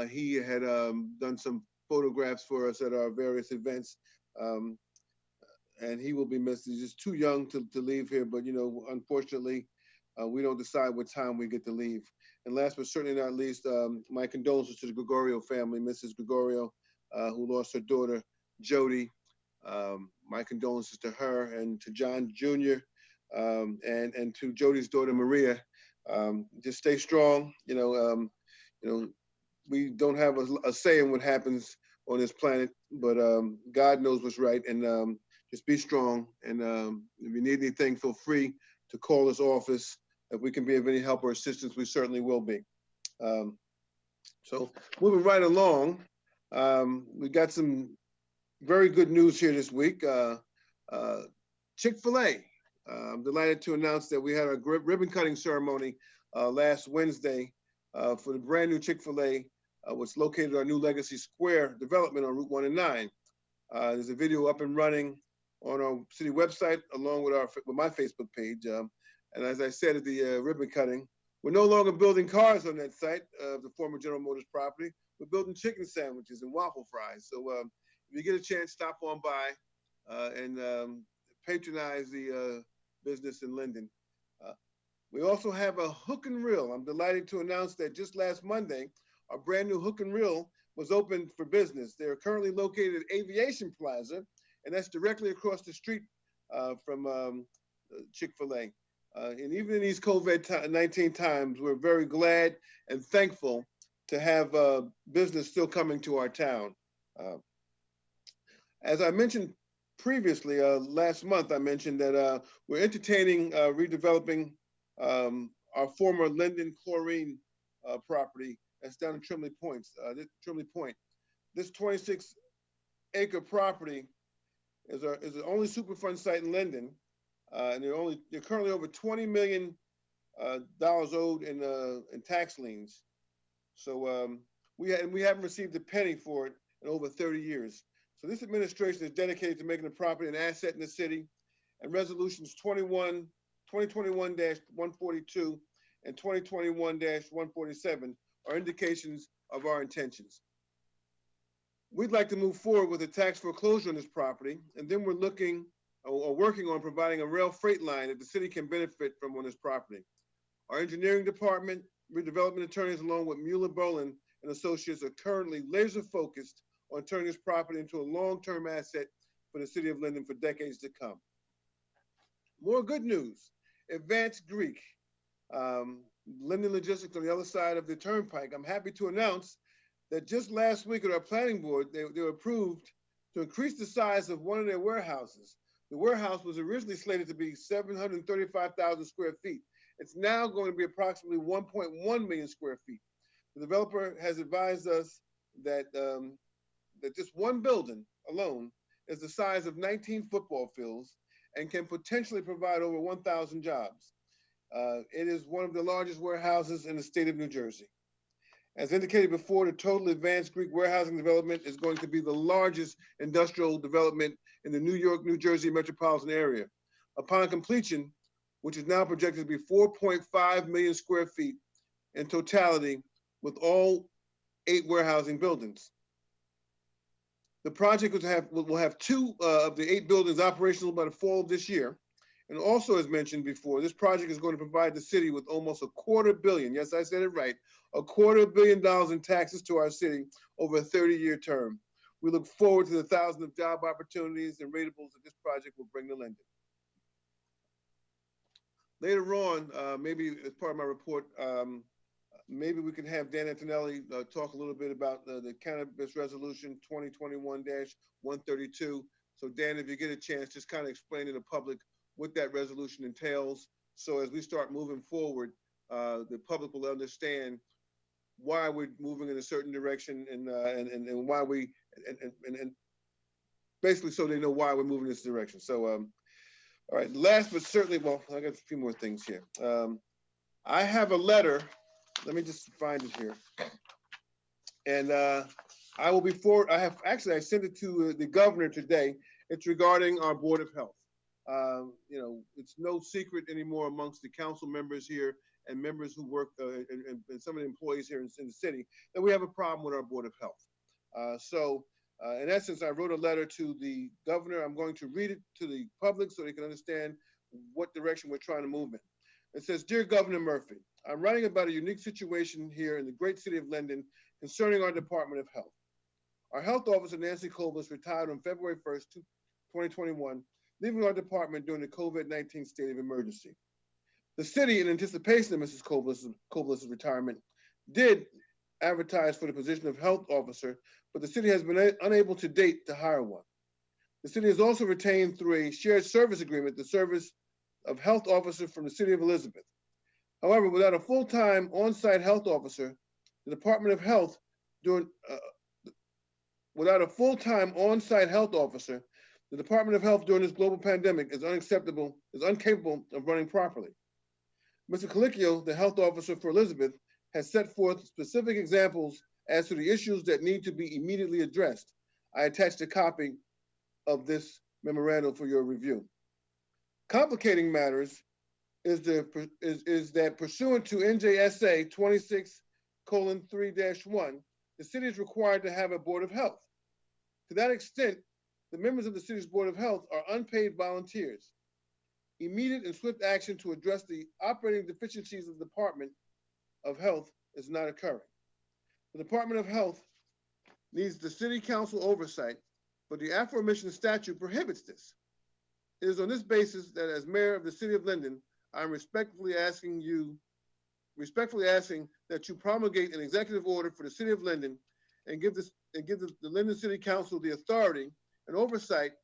He had done some photographs for us at our various events, and he will be missed. He's just too young to leave here, but you know, unfortunately, we don't decide what time we get to leave. And last but certainly not least, my condolences to the Gregorio family, Mrs. Gregorio, who lost her daughter, Jody. My condolences to her and to John Jr. And to Jody's daughter, Maria. Just stay strong. You know, we don't have a say in what happens on this planet, but God knows what's right. And just be strong. And if you need anything, feel free to call this office. If we can be of any help or assistance, we certainly will be. So moving right along, we got some very good news here this week. Chick-fil-A. I'm delighted to announce that we had a ribbon cutting ceremony last Wednesday for the brand new Chick-fil-A, which located at our new Legacy Square development on Route 1 and 9. There's a video up and running on our city website, along with my Facebook page. And as I said at the ribbon cutting, we're no longer building cars on that site of the former General Motors property. We're building chicken sandwiches and waffle fries. So if you get a chance, stop on by and patronize the business in Linden. We also have a Hook and Reel. I'm delighted to announce that just last Monday, our brand new Hook and Reel was opened for business. They're currently located at Aviation Plaza, and that's directly across the street from Chick-fil-A. And even in these COVID-19 times, we're very glad and thankful to have business still coming to our town. As I mentioned previously, last month, I mentioned that we're entertaining redeveloping our former Linden chlorine property that's down in Trimley Point. This 26-acre property is the only Superfund site in Linden, and they're currently over $20 million owed in tax liens. So we haven't received a penny for it in over 30 years. So this administration is dedicated to making the property an asset in the city, and resolutions 2021-142 and 2021-147 are indications of our intentions. We'd like to move forward with a tax foreclosure on this property, and then we're looking or working on providing a rail freight line that the city can benefit from on this property. Our engineering department, redevelopment attorneys, along with Mueller Bolin and Associates, are currently laser focused on turning this property into a long-term asset for the city of Linden for decades to come. More good news, Advanced Greek, Linden Logistics on the other side of the turnpike. I'm happy to announce that just last week at our planning board, they were approved to increase the size of one of their warehouses. The warehouse was originally slated to be 735,000 square feet. It's now going to be approximately 1.1 million square feet. The developer has advised us that that just one building alone is the size of 19 football fields and can potentially provide over 1,000 jobs. It is one of the largest warehouses in the state of New Jersey. As indicated before, the total Advanced Greek warehousing development is going to be the largest industrial development in the New York, New Jersey metropolitan area. Upon completion, which is now projected to be 4.5 million square feet in totality, with all 8 warehousing buildings. The project will have 2 of the 8 buildings operational by the fall of this year. And also, as mentioned before, this project is going to provide the city with almost $250 million, yes, I said it right, $250 million in taxes to our city over a 30-year term. We look forward to the thousands of job opportunities and ratables that this project will bring to Linden. Later on, maybe as part of my report, maybe we can have Dan Antonelli talk a little bit about the cannabis resolution 2021-132. So Dan, if you get a chance, just kind of explain to the public what that resolution entails. So as we start moving forward, the public will understand why we're moving in a certain direction and why we, and basically so they know why we're moving in this direction. So, all right, last but certainly, well, I got a few more things here. I have a letter. Let me just find it here. And I will I sent it to the governor today. It's regarding our Board of Health. You know, it's no secret anymore amongst the council members here and members who work and some of the employees here in the city that we have a problem with our Board of Health. So in essence, I wrote a letter to the governor. I'm going to read it to the public so they can understand what direction we're trying to move in. It says, "Dear Governor Murphy, I'm writing about a unique situation here in the great city of Linden concerning our Department of Health. Our health officer, Nancy Koblis, retired on February 1st, 2021, leaving our department during the COVID-19 state of emergency. The city, in anticipation of Mrs. Koblis' retirement, did advertise for the position of health officer, but the city has been unable to date to hire one. The city has also retained through a shared service agreement the service of health officer from the city of Elizabeth. However, without a full-time on-site health officer, the Department of Health during this global pandemic is incapable of running properly. Mr. Colicchio, the health officer for Elizabeth, has set forth specific examples as to the issues that need to be immediately addressed. I attached a copy of this memorandum for your review. Complicating matters is that pursuant to NJSA 26:3-1, the city is required to have a Board of Health. To that extent, the members of the city's Board of Health are unpaid volunteers. Immediate and swift action to address the operating deficiencies of the Department of Health is not occurring. The Department of Health needs the city council oversight, but the aforementioned statute prohibits this. It is on this basis that as mayor of the city of Linden, I'm respectfully asking that you promulgate an executive order for the city of Linden and give the Linden City Council the authority and oversight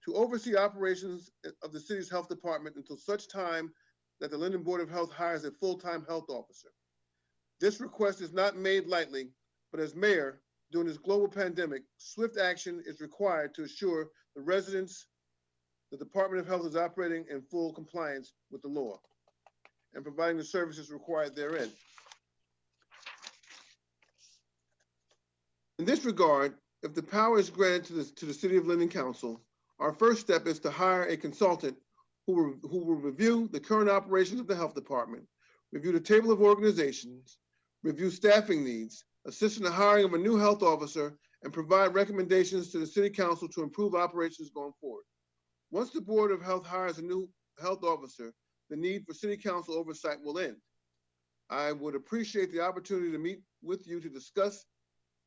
to oversee operations of the city's health department until such time that the Linden Board of Health hires a full-time health officer. This request is not made lightly, but as mayor, during this global pandemic, swift action is required to assure the residents the Department of Health is operating in full compliance with the law and providing the services required therein. In this regard, if the power is granted to the City of Linden Council, our first step is to hire a consultant who will review the current operations of the health department, review the table of organizations, review staffing needs, assist in the hiring of a new health officer, and provide recommendations to the City Council to improve operations going forward. Once the Board of Health hires a new health officer, the need for City Council oversight will end. I would appreciate the opportunity to meet with you to discuss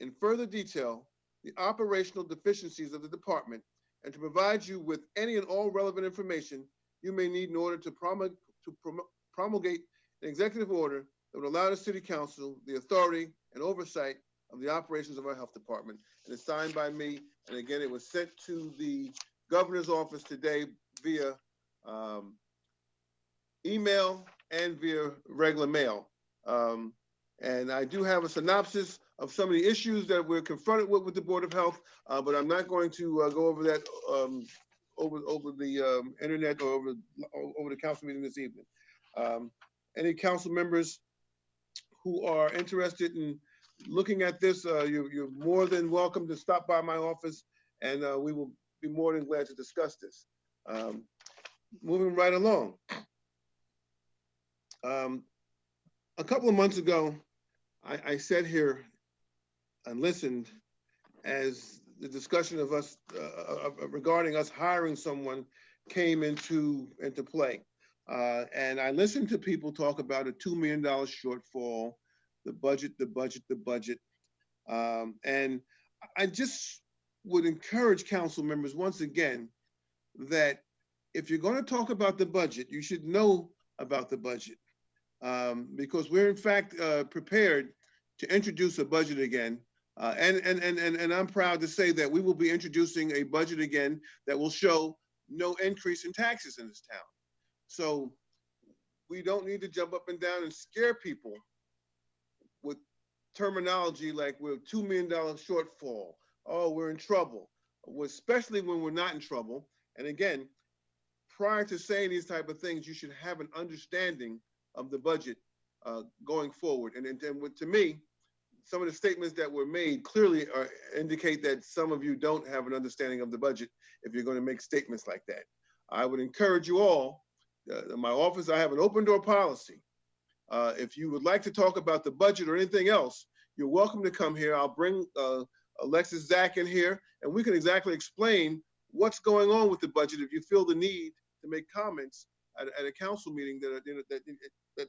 in further detail the operational deficiencies of the department and to provide you with any and all relevant information you may need in order to promulgate an executive order that would allow the City Council the authority and oversight of the operations of our health department. And it's signed by me. And again, it was sent to the governor's office today via email and via regular mail. And I do have a synopsis of some of the issues that we're confronted with the Board of Health, but I'm not going to go over that over the internet or over the council meeting this evening. Any council members who are interested in looking at this, you're more than welcome to stop by my office, and we will be more than glad to discuss this. Moving right along. A couple of months ago, I sat here and listened as the discussion of us regarding us hiring someone came into play. And I listened to people talk about a $2 million shortfall, the budget. And I just would encourage council members once again that if you're going to talk about the budget, you should know about the budget, because we're in fact prepared to introduce a budget again. And I'm proud to say that we will be introducing a budget again that will show no increase in taxes in this town. So we don't need to jump up and down and scare people with terminology like we're $2 million shortfall. Oh, we're in trouble, especially when we're not in trouble. And again, prior to saying these type of things, you should have an understanding of the budget going forward. And to me, some of the statements that were made clearly indicate that some of you don't have an understanding of the budget if you're going to make statements like that. I would encourage you all, in my office, I have an open door policy. If you would like to talk about the budget or anything else, you're welcome to come here. I'll bring Alexis Zach in here, and we can exactly explain what's going on with the budget if you feel the need to make comments at a council meeting that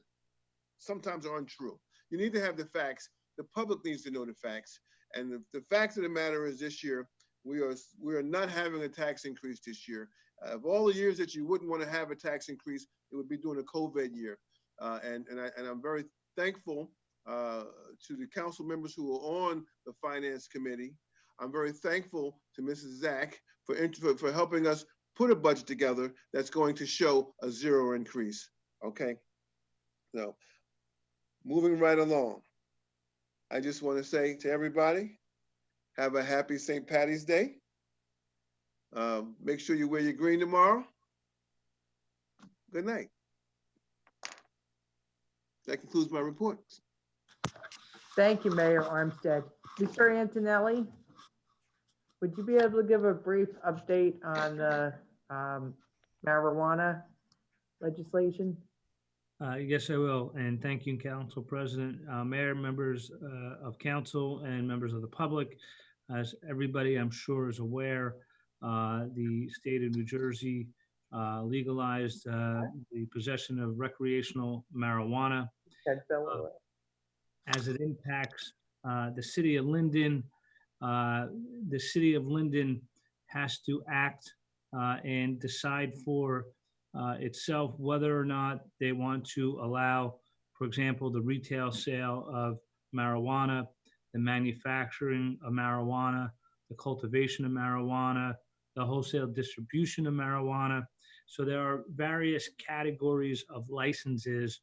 sometimes are untrue. You need to have the facts. The public needs to know the facts. And the fact of the matter is this year, we are not having a tax increase this year. Of all the years that you wouldn't want to have a tax increase, it would be during a COVID year. And I'm very thankful to the council members who are on the finance committee. I'm very thankful to Mrs. Zach for helping us put a budget together that's going to show a zero increase. Okay. So moving right along, I just want to say to everybody, have a happy St. Patty's Day. Make sure you wear your green tomorrow. Good night. That concludes my report. Thank you, Mayor Armstead. Mr. Antonelli, would you be able to give a brief update on the marijuana legislation? Yes, I will. And thank you, Council President, Mayor, members of council, and members of the public. As everybody, I'm sure, is aware, the state of New Jersey legalized the possession of recreational marijuana. As it impacts the city of Linden, the city of Linden has to act and decide for itself whether or not they want to allow, for example, the retail sale of marijuana, the manufacturing of marijuana, the cultivation of marijuana, the wholesale distribution of marijuana. So there are various categories of licenses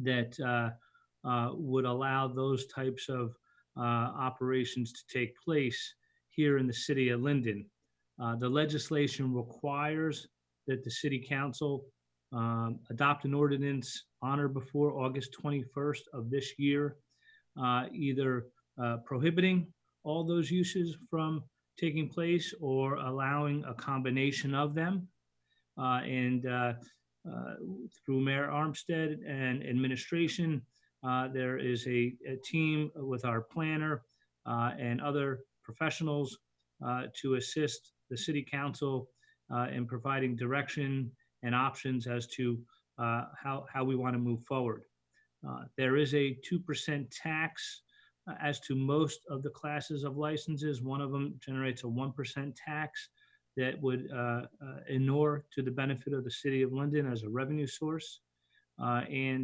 that would allow those types of operations to take place here in the city of Linden. The legislation requires that the city council adopt an ordinance on or before August 21st of this year, either prohibiting all those uses from taking place or allowing a combination of them. Through Mayor Armstead and administration, there is a team with our planner and other professionals to assist the city council in providing direction and options as to how we want to move forward. There is a 2% tax as to most of the classes of licenses. One of them generates a 1% tax that would inure to the benefit of the city of Linden as a revenue source. The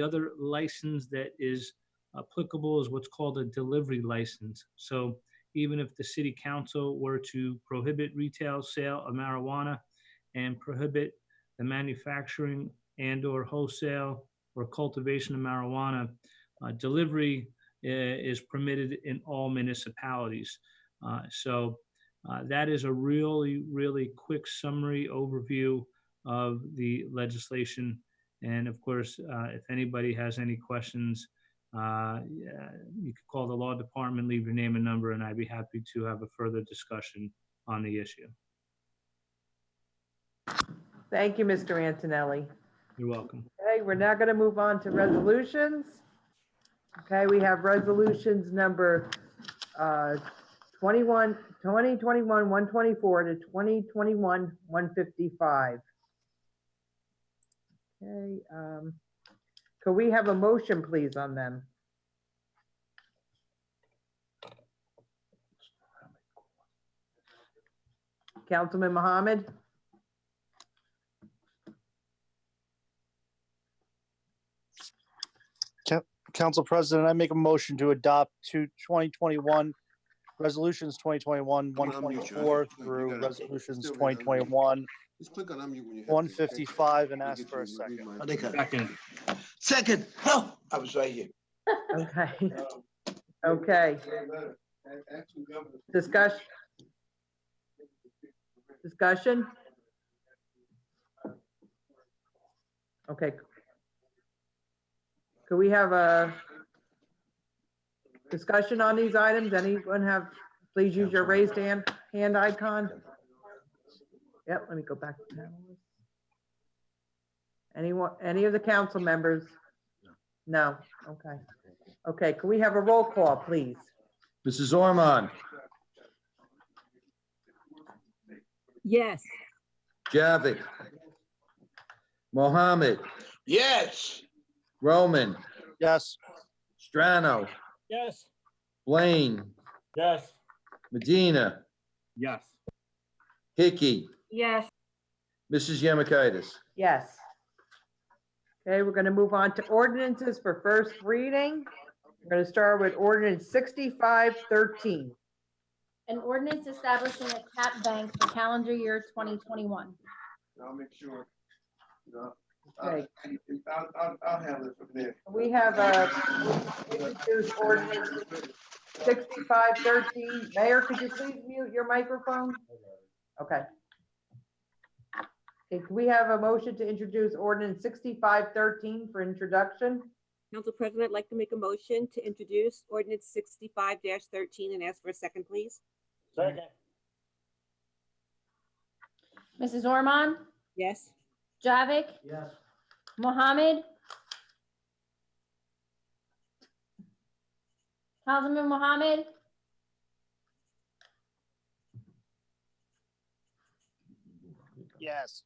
other license that is applicable is what's called a delivery license. So even if the city council were to prohibit retail sale of marijuana and prohibit the manufacturing and or wholesale or cultivation of marijuana, delivery is permitted in all municipalities. That is a really, really quick summary overview of the legislation. And of course, if anybody has any questions, you could call the law department, leave your name and number, and I'd be happy to have a further discussion on the issue. Thank you, Mr. Antonelli. You're welcome. Okay, we're now going to move on to resolutions. Okay, we have resolutions number 2021-124 to 2021-155. Okay, could we have a motion, please, on them? Councilman Mohammed? Council President, I make a motion to adopt 2021 resolutions 2021-124 through resolutions 2021 155 and ask for a second. Second. Second, oh, I was right here. Okay. Okay. Discussion? Discussion? Okay. Could we have a discussion on these items? Anyone have, please use your raised hand icon. Yep, let me go back to panelists. Anyone, any of the council members? No, okay. Okay, can we have a roll call, please? Mrs. Ormond, Yes. Javik, Mohammed, Yes. Roman, Yes. Strano, Yes. Blaine, Yes. Medina, Yes. Hickey, Yes. Mrs. Yemakaitis. Yes. Okay, we're gonna move on to ordinances for first reading. We're gonna start with ordinance 6513. An ordinance establishing a cap bank for calendar year 2021. I'll make sure. Okay. I'll handle it from there. We have introduced ordinance 6513. Mayor, could you please mute your microphone? Okay. Okay, can we have a motion to introduce ordinance 6513 for introduction? Council President, I'd like to make a motion to introduce ordinance 65-13 and ask for a second, please. Second. Mrs. Ormond, Yes. Javik, Yes. Mohammed, Councilman Mohammed, Yes.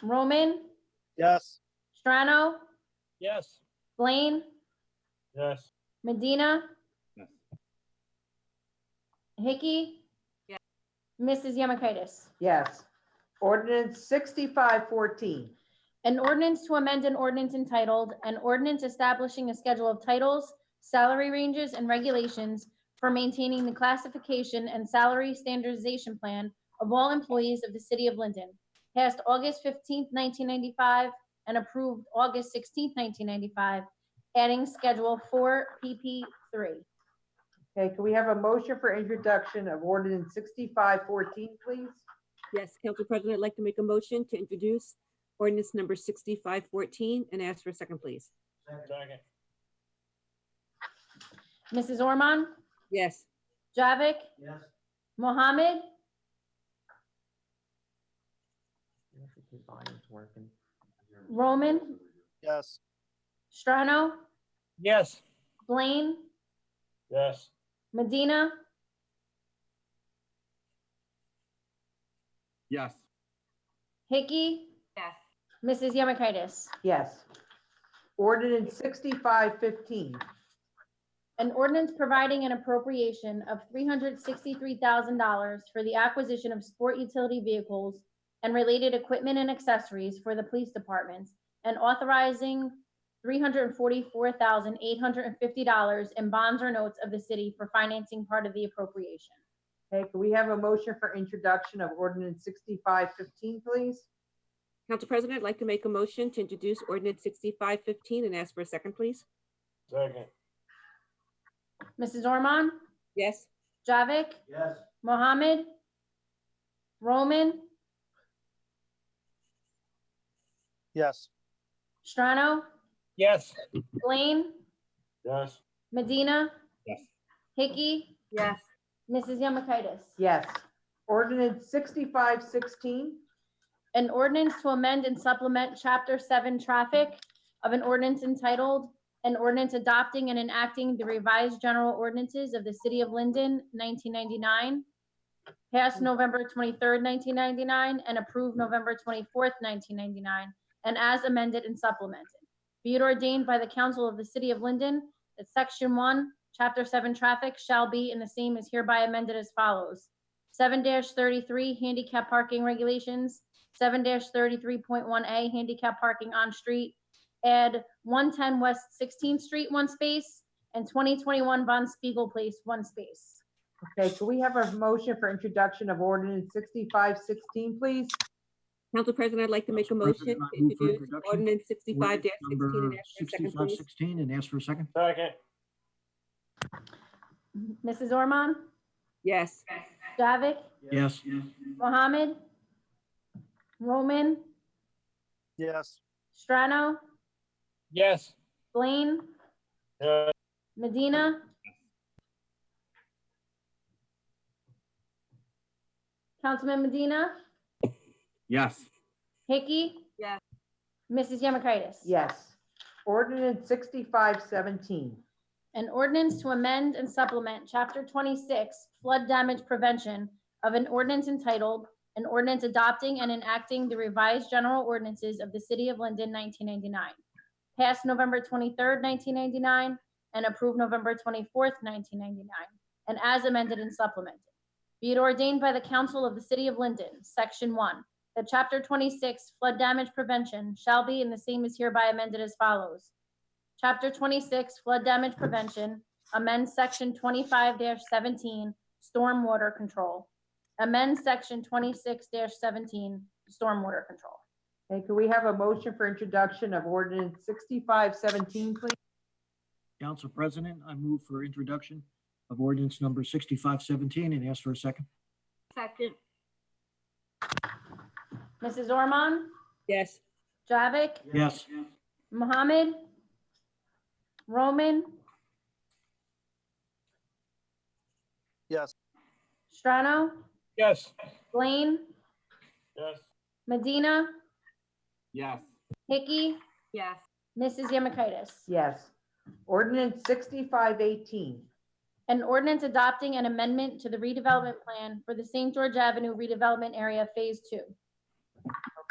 Roman, Yes. Strano, Yes. Blaine, Yes. Medina, Yes. Hickey. Yes. Mrs. Yemakaitis. Yes. Ordinance 6514. An ordinance to amend an ordinance entitled, an ordinance establishing a schedule of titles, salary ranges, and regulations for maintaining the classification and salary standardization plan of all employees of the city of Linden, passed August 15th, 1995, and approved August 16th, 1995, adding Schedule 4 PP3. Okay, can we have a motion for introduction of ordinance 6514, please? Yes, Council President, I'd like to make a motion to introduce ordinance number 6514 and ask for a second, please. Second. Mrs. Ormond, Yes. Javik, Yes. Mohammed, Roman, Yes. Strano, Yes. Blaine, Yes. Medina, Yes. Hickey. Yes. Mrs. Yemakaitis. Yes. Ordinance 6515. An ordinance providing an appropriation of $363,000 for the acquisition of sport utility vehicles and related equipment and accessories for the police departments, and authorizing $344,850 in bonds or notes of the city for financing part of the appropriation. Okay, can we have a motion for introduction of ordinance 6515, please? Council President, I'd like to make a motion to introduce ordinance 6515 and ask for a second, please. Second. Mrs. Ormond, Yes. Javik, Yes. Mohammed, Roman, Yes. Strano, Yes. Blaine, Yes. Medina, Yes. Hickey, Yes. Mrs. Yemakaitis. Yes. Ordinance 6516. An ordinance to amend and supplement Chapter 7 Traffic of an ordinance entitled, an ordinance adopting and enacting the revised general ordinances of the City of Linden, 1999, passed November 23rd, 1999, and approved November 24th, 1999, and as amended and supplemented. Be it ordained by the Council of the City of Linden that Section 1, Chapter 7 Traffic shall be, and the same is hereby amended as follows. 7-33 Handicap Parking Regulations, 7-33.1A Handicap Parking on Street, add 110 West 16th Street, 1 space, and 2021 Von Spiegel Place, 1 space. Okay, can we have a motion for introduction of ordinance 6516, please? Council President, I'd like to make a motion to President, I move for introduce introduction. ordinance 65-16 Number and ask for a second, please. 6516 and ask for a second. Second. Mrs. Ormond? Yes. Javik? Yes. Mohammed? Roman? Yes. Strano? Yes. Blaine? Yes. Medina? Councilman Medina? Yes. Hickey? Yes. Mrs. Yemakaitis? Yes. Ordinance 6517. An ordinance to amend and supplement Chapter 26 Flood Damage Prevention of an ordinance entitled, an ordinance adopting and enacting the revised general ordinances of the City of Linden, 1999. Passed November 23rd, 1999, and approved November 24th, 1999, and as amended and supplemented. Be it ordained by the Council of the City of Linden, Section 1, that Chapter 26 Flood Damage Prevention shall be, and the same is hereby amended as follows. Chapter 26 Flood Damage Prevention amends Section 25-17 Stormwater Control. Amends Section 26-17 Stormwater Control. Okay, can we have a motion for introduction of ordinance 6517, please? Council President, I move for introduction of ordinance number 6517 and ask for a second. Second. Mrs. Ormond? Yes. Javik? Yes. Mohammed? Roman? Yes. Strano? Yes. Blaine? Yes. Medina? Yes. Hickey? Yes. Mrs. Yemakaitis? Yes. Ordinance 6518. An ordinance adopting an amendment to the redevelopment plan for the St. George Avenue redevelopment area, Phase 2.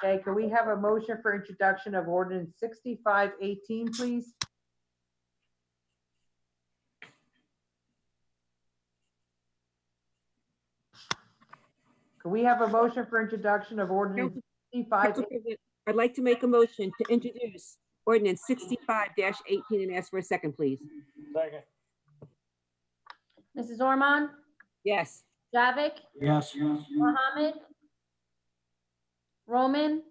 Okay, can we have a motion for introduction of ordinance 6518, please? Can we have a motion for introduction of ordinance Council 6518? President, I'd like to make a motion to introduce ordinance 65-18 and ask for a second, please. Second. Mrs. Ormond? Yes. Javik? Yes. Mohammed? Roman?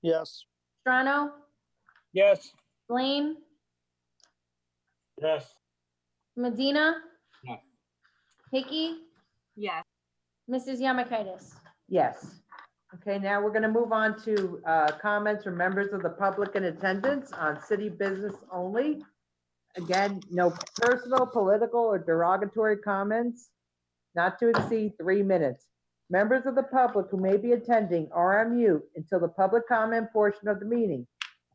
Yes. Strano? Yes. Blaine? Yes. Medina? Yes. Hickey? Yes. Mrs. Yemakaitis? Yes. Okay, now we're going to move on to comments from members of the public in attendance on city business only. Again, no personal, political, or derogatory comments, not to exceed 3 minutes. Members of the public who may be attending are on mute until the public comment portion of the meeting.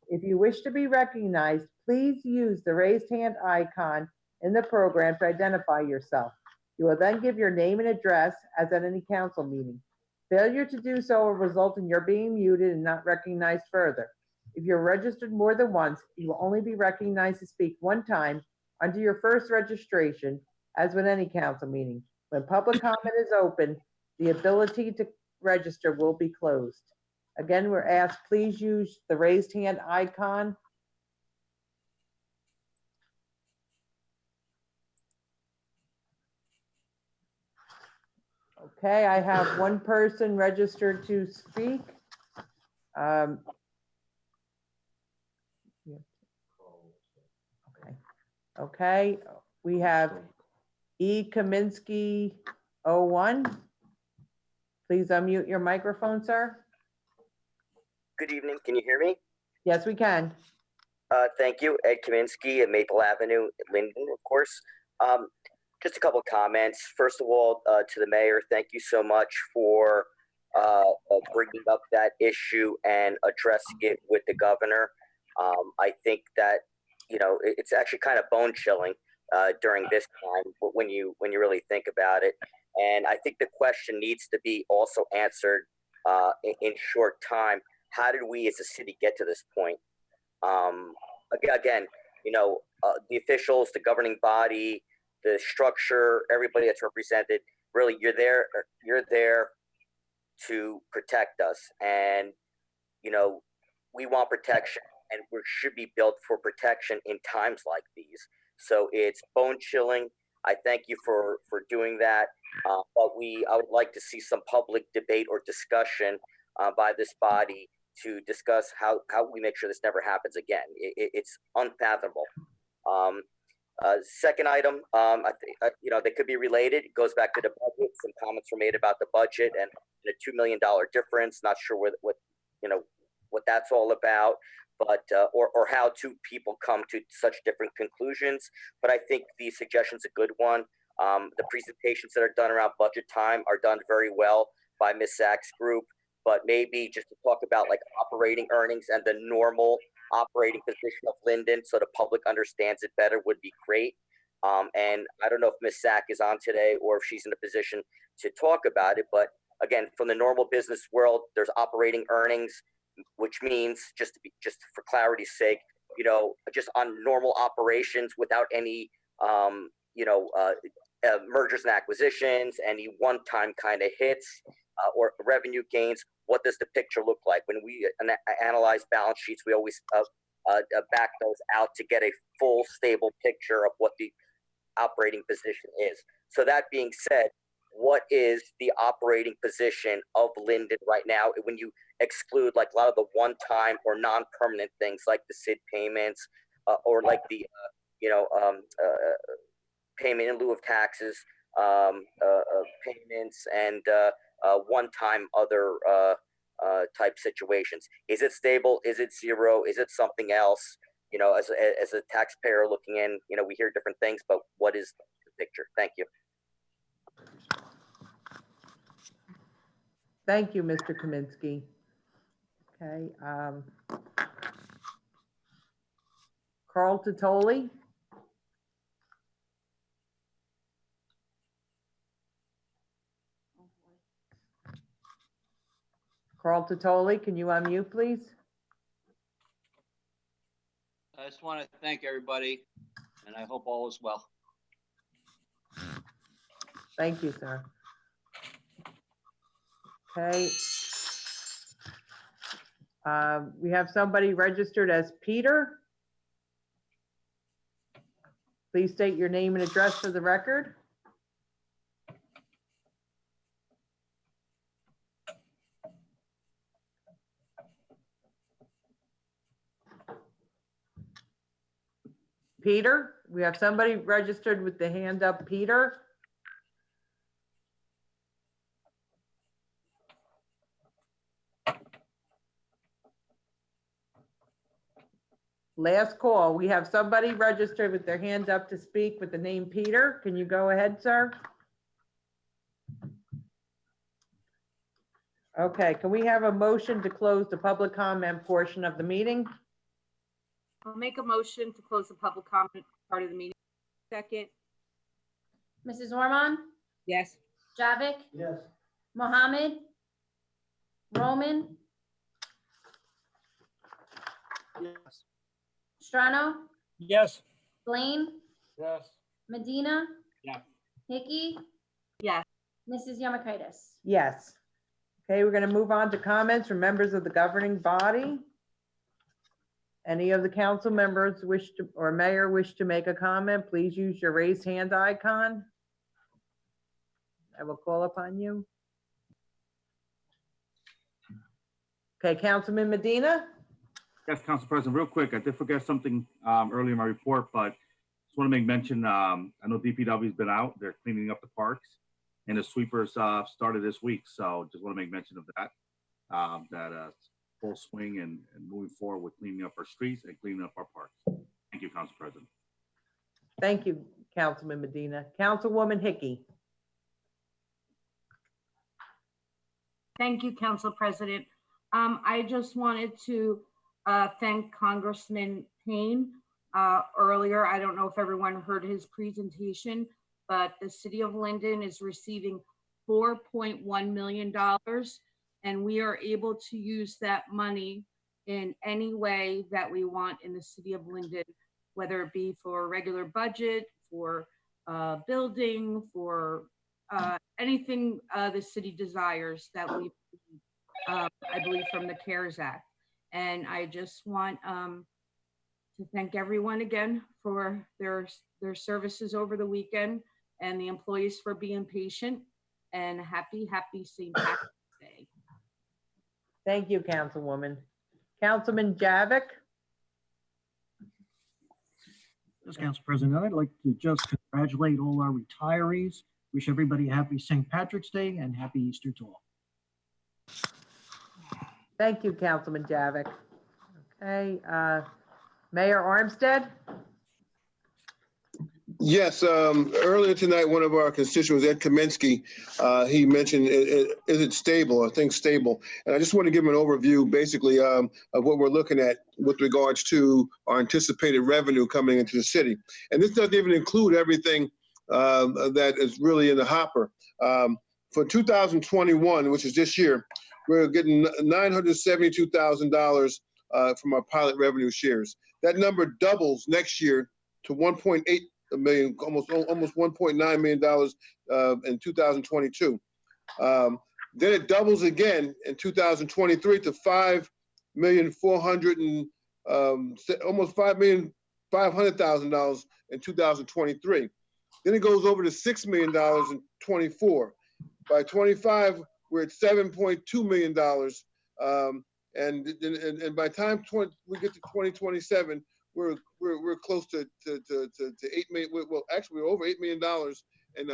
If you wish to be recognized, please use the raised hand icon in the program to identify yourself. You will then give your name and address as at any council meeting. Failure to do so will result in your being muted and not recognized further. If you're registered more than once, you will only be recognized to speak one time under your first registration, as with any council meeting. When public comment is open, the ability to register will be closed. Again, we're asked, please use the raised hand icon. Okay, I have one person registered to speak. Okay, we have E. Kaminsky 01. Please unmute your microphone, sir. Good evening. Can you hear me? Yes, we can. Thank you. Ed Kaminsky at Maple Avenue, Linden, of course. Just a couple of comments. First of all, to the mayor, thank you so much for bringing up that issue and addressing it with the governor. I think that, it's actually kind of bone chilling during this time when you really think about it. And I think the question needs to be also answered in short time. How did we as a city get to this point? Again, the officials, the governing body, the structure, everybody that's represented, really, you're there to protect us. And, we want protection, and we should be built for protection in times like these. So it's bone chilling. I thank you for doing that. But I would like to see some public debate or discussion by this body to discuss how we make sure this never happens again. It's unfathomable. Second item, I think, they could be related. It goes back to the budget. Some comments were made about the budget and the $2 million difference. Not sure what that's all about, but or how two people come to such different conclusions. But I think the suggestion's a good one. The presentations that are done around budget time are done very well by Ms. Sachs' group, but maybe just to talk about like operating earnings and the normal operating position of Linden so the public understands it better would be great. And I don't know if Ms. Sachs is on today or if she's in a position to talk about it, but again, from the normal business world, there's operating earnings, which means, just for clarity's sake, just on normal operations without any, mergers and acquisitions, any one-time kind of hits or revenue gains. What does the picture look like? When we analyze balance sheets, we always back those out to get a full, stable picture of what the operating position is. So that being said, what is the operating position of Linden right now when you exclude like a lot of the one-time or non-permanent things like the SID payments or like the payment in lieu of taxes payments and one-time other type situations? Is it stable? Is it zero? Is it something else? As a taxpayer looking in, we hear different things, but what is the picture? Thank you. Thank you, Mr. Kaminsky. Okay. Carl Tatoli. Carl Tatoli, can you unmute, please? I just want to thank everybody, and I hope all is well. Thank you, sir. Okay. We have somebody registered as Peter. Please state your name and address for the record. Peter, we have somebody registered with the hand up, Peter. Last call. We have somebody registered with their hand up to speak with the name Peter. Can you go ahead, sir? Okay, can we have a motion to close the public comment portion of the meeting? I'll make a motion to close the public comment part of the meeting. Second. Mrs. Ormond? Yes. Javik? Yes. Mohammed? Roman? Yes. Strano? Yes. Blaine? Yes. Medina? Yeah. Hickey? Yes. Mrs. Yamakaitis? Yes. Okay, we're going to move on to comments from members of the governing body. Any of the council members wish to, or mayor wish to make a comment, please use your raised hand icon. I will call upon you. Okay, Councilman Medina? Yes, Council President, real quick, I did forget something earlier in my report, but just want to make mention, I know DPW's been out, they're cleaning up the parks, and the sweepers started this week, so just want to make mention of that, full swing and moving forward with cleaning up our streets and cleaning up our parks. Thank you, Council President. Thank you, Councilman Medina. Councilwoman Hickey? Thank you, Council President. I just wanted to thank Congressman Payne earlier. I don't know if everyone heard his presentation, but the city of Linden is receiving $4.1 million, and we are able to use that money in any way that we want in the city of Linden, whether it be for a regular budget, for building, for anything the city desires that we, I believe, from the CARES Act. And I just want to thank everyone again for their services over the weekend, and the employees for being patient, and happy St. Patrick's Day. Thank you, Councilwoman. Councilman Javik? Yes, Council President, I'd like to just congratulate all our retirees. Wish everybody a happy St. Patrick's Day and happy Easter to all. Thank you, Councilman Javik. Okay, Mayor Armstead? Yes, earlier tonight, one of our constituents, Ed Kaminsky, he mentioned, is it stable? I think stable. And I just want to give him an overview, basically, of what we're looking at with regards to our anticipated revenue coming into the city. And this doesn't even include everything that is really in the hopper. For 2021, which is this year, we're getting $972,000 from our pilot revenue shares. That number doubles next year to $1.8 million, almost $1.9 million in 2022. Then it doubles again in 2023 to almost $5,500,000 in 2023. Then it goes over to $6 million in 24. By 25, we're at $7.2 million. And by the time we get to 2027, we're close to 8 million. Well, actually, we're over $8 million in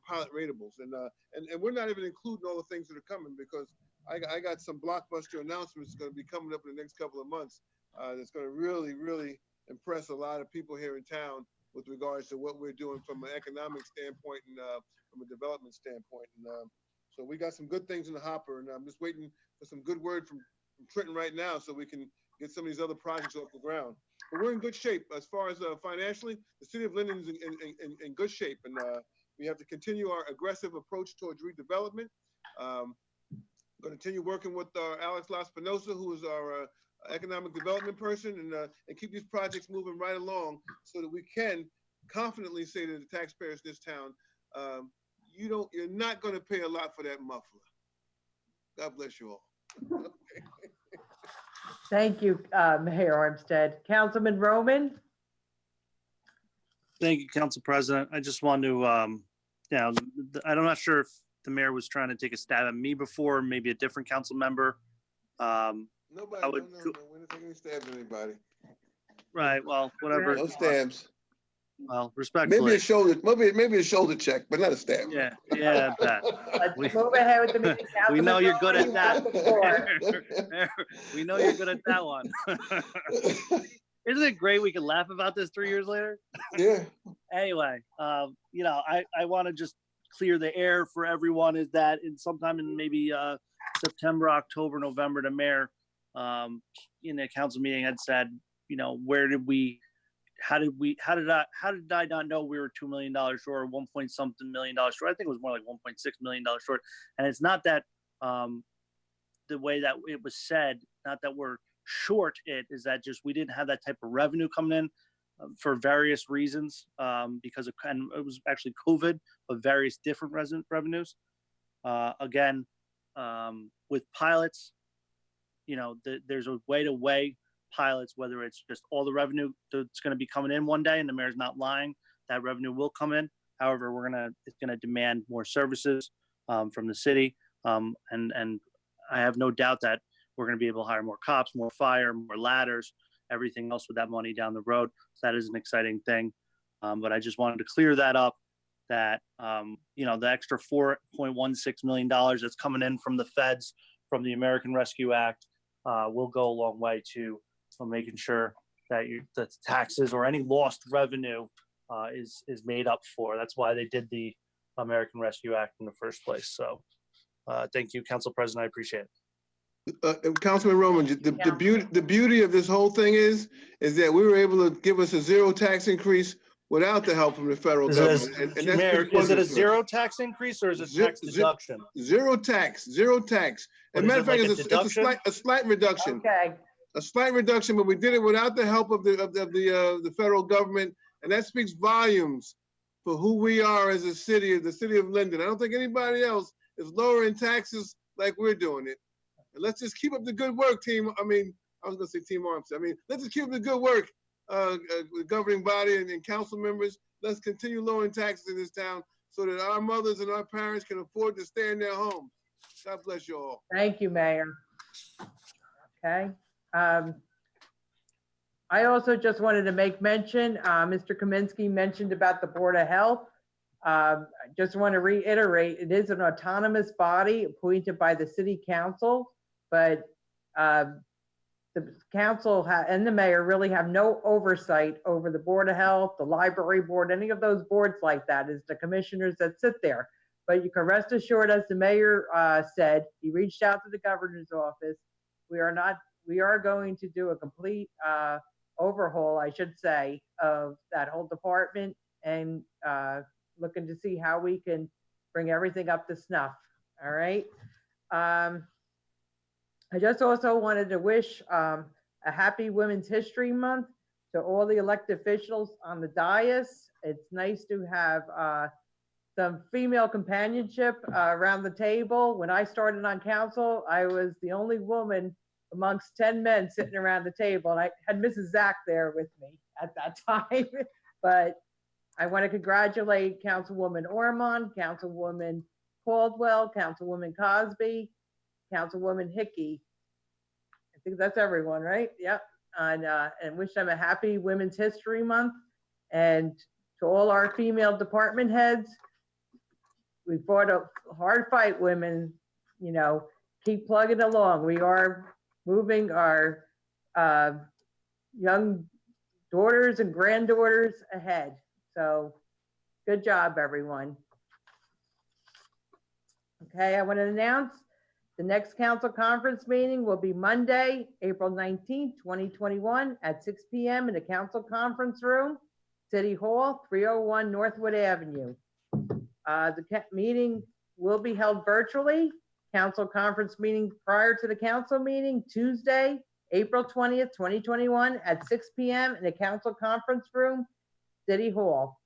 pilot ratables, and we're not even including all the things that are coming, because I got some blockbuster announcements going to be coming up in the next couple of months. That's going to really impress a lot of people here in town with regards to what we're doing from an economic standpoint and from a development standpoint. And so we got some good things in the hopper, and I'm just waiting for some good word from Trenton right now so we can get some of these other projects off the ground. But we're in good shape as far as financially. The city of Linden is in good shape, and we have to continue our aggressive approach towards redevelopment. Going to continue working with Alex Laspinosa, who is our economic development person, and keep these projects moving right along so that we can confidently say to the taxpayers in this town, you're not going to pay a lot for that muffler. God bless you all. Thank you, Mayor Armstead. Councilman Roman? Thank you, Council President. I just wanted to, I'm not sure if the mayor was trying to take a stab at me before, maybe a different council member. Nobody, no, we're not taking a stab at anybody. Right, well, whatever. No stabs. Well, respectfully. Maybe a shoulder check, but not a stab. Yeah, that. Let's move ahead with the meeting. We know you're good at You that. have the floor. We know you're good at that one. Isn't it great we can laugh about this 3 years later? Yeah. Anyway, I want to just clear the air for everyone, is that sometime in maybe September, October, November, the mayor in the council meeting had said, how did I not know we were $2 million short, 1 point something million dollars short? I think it was more like $1.6 million short. And it's not that the way that it was said, not that we're short, it is that just we didn't have that type of revenue coming in for various reasons, because it was actually COVID, but various different revenues. Again, with pilots, there's a way to weigh pilots, whether it's just all the revenue that's going to be coming in one day, and the mayor's not lying, that revenue will come in. However, it's going to demand more services from the city, and I have no doubt that we're going to be able to hire more cops, more fire, more ladders, everything else with that money down the road. So that is an exciting thing. But I just wanted to clear that up, that the extra $4.16 million that's coming in from the feds, from the American Rescue Act, will go a long way to making sure that the taxes or any lost revenue is made up for. That's why they did the American Rescue Act in the first place. So Thank you, Council President. I appreciate it. Councilman Roman, the beauty of this whole thing is that we were able to give us a zero tax increase without the help from the federal government. And that's Mayor, big is it a wonders for us. zero tax increase or is it tax deduction? Zero tax. As a What, matter is of it fact, like a deduction? a slight reduction. Okay, A slight reduction, but we did it without the help of the federal government, and that speaks volumes for who we are as a city, the city of Linden. I don't think anybody else is lowering taxes like we're doing it. And let's just keep up the good work, team. I mean, I was gonna say Team Arms. I mean, let's just keep up the good work, the governing body and council members. Let's continue lowering taxes in this town so that our mothers and our parents can afford to stay in their homes. God bless you all. thank you, Mayor. Okay. I also just wanted to make mention, Mr. Kaminsky mentioned about the Board of Health. I just want to reiterate, it is an autonomous body appointed by the city council, but the council and the mayor really have no oversight over the Board of Health, the library board, any of those boards like that. Is the commissioners that sit there. But you can rest assured, as the mayor said, he reached out to the governor's office. We are going to do a complete overhaul, I should say, of that whole department and looking to see how we can bring everything up to snuff. All right. I just also wanted to wish a happy Women's History Month to all the elected officials on the dais. It's nice to have some female companionship around the table. When I started on council, I was the only woman amongst 10 men sitting around the table. And I had Mrs. Zach there with me at that time. But I want to congratulate Councilwoman Ormond, Councilwoman Caldwell, Councilwoman Cosby, Councilwoman Hickey. I think that's everyone, right? Yep. And wish them a happy Women's History Month. And to all our female department heads, we fought a hard fight, women, you know, keep plugging along. We are moving our young daughters and granddaughters ahead. So good job, everyone. Okay, I want to announce the next council conference meeting will be Monday, April 19th, 2021 at 6 p.m. in the council conference room, City Hall, 301 Northwood Avenue. The meeting will be held virtually. Council conference meeting prior to the council meeting, Tuesday, April 20th, 2021 at 6 p.m. in the council conference room, City Hall.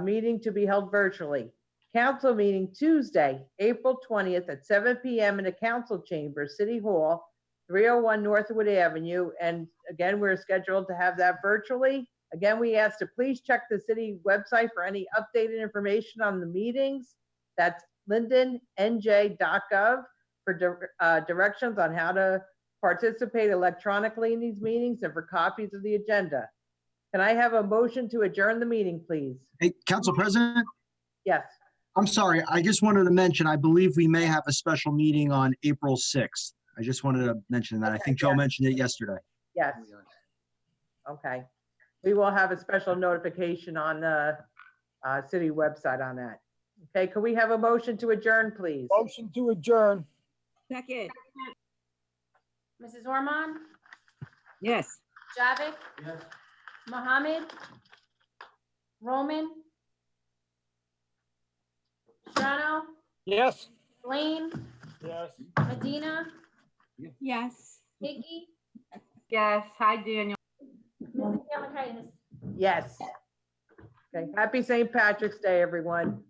Meeting to be held virtually. Council meeting Tuesday, April 20th at 7 p.m. in the council chamber, City Hall, 301 Northwood Avenue. And again, we're scheduled to have that virtually. Again, we ask to please check the city website for any updated information on the meetings. That's lindennj.gov for directions on how to participate electronically in these meetings and for copies of the agenda. Can I have a motion to adjourn the meeting, please? Hey, Council President, Yes. I'm sorry. I just wanted to mention, I believe we may have a special meeting on April 6th. I just wanted to mention that. I think Joe mentioned it yesterday. Yes. Okay. We will have a special notification on the city website on that. Okay, can we have a motion to adjourn, please? Motion to adjourn. Second. Mrs. Ormond, Yes. Javik, Yes. Mohammed, Roman, Shano, Yes. Blaine, Yes. Medina, Yes. Hickey, Yes. Hi, Daniel. Mrs. Yamakitis. Yes. Okay, happy St. Patrick's Day, everyone.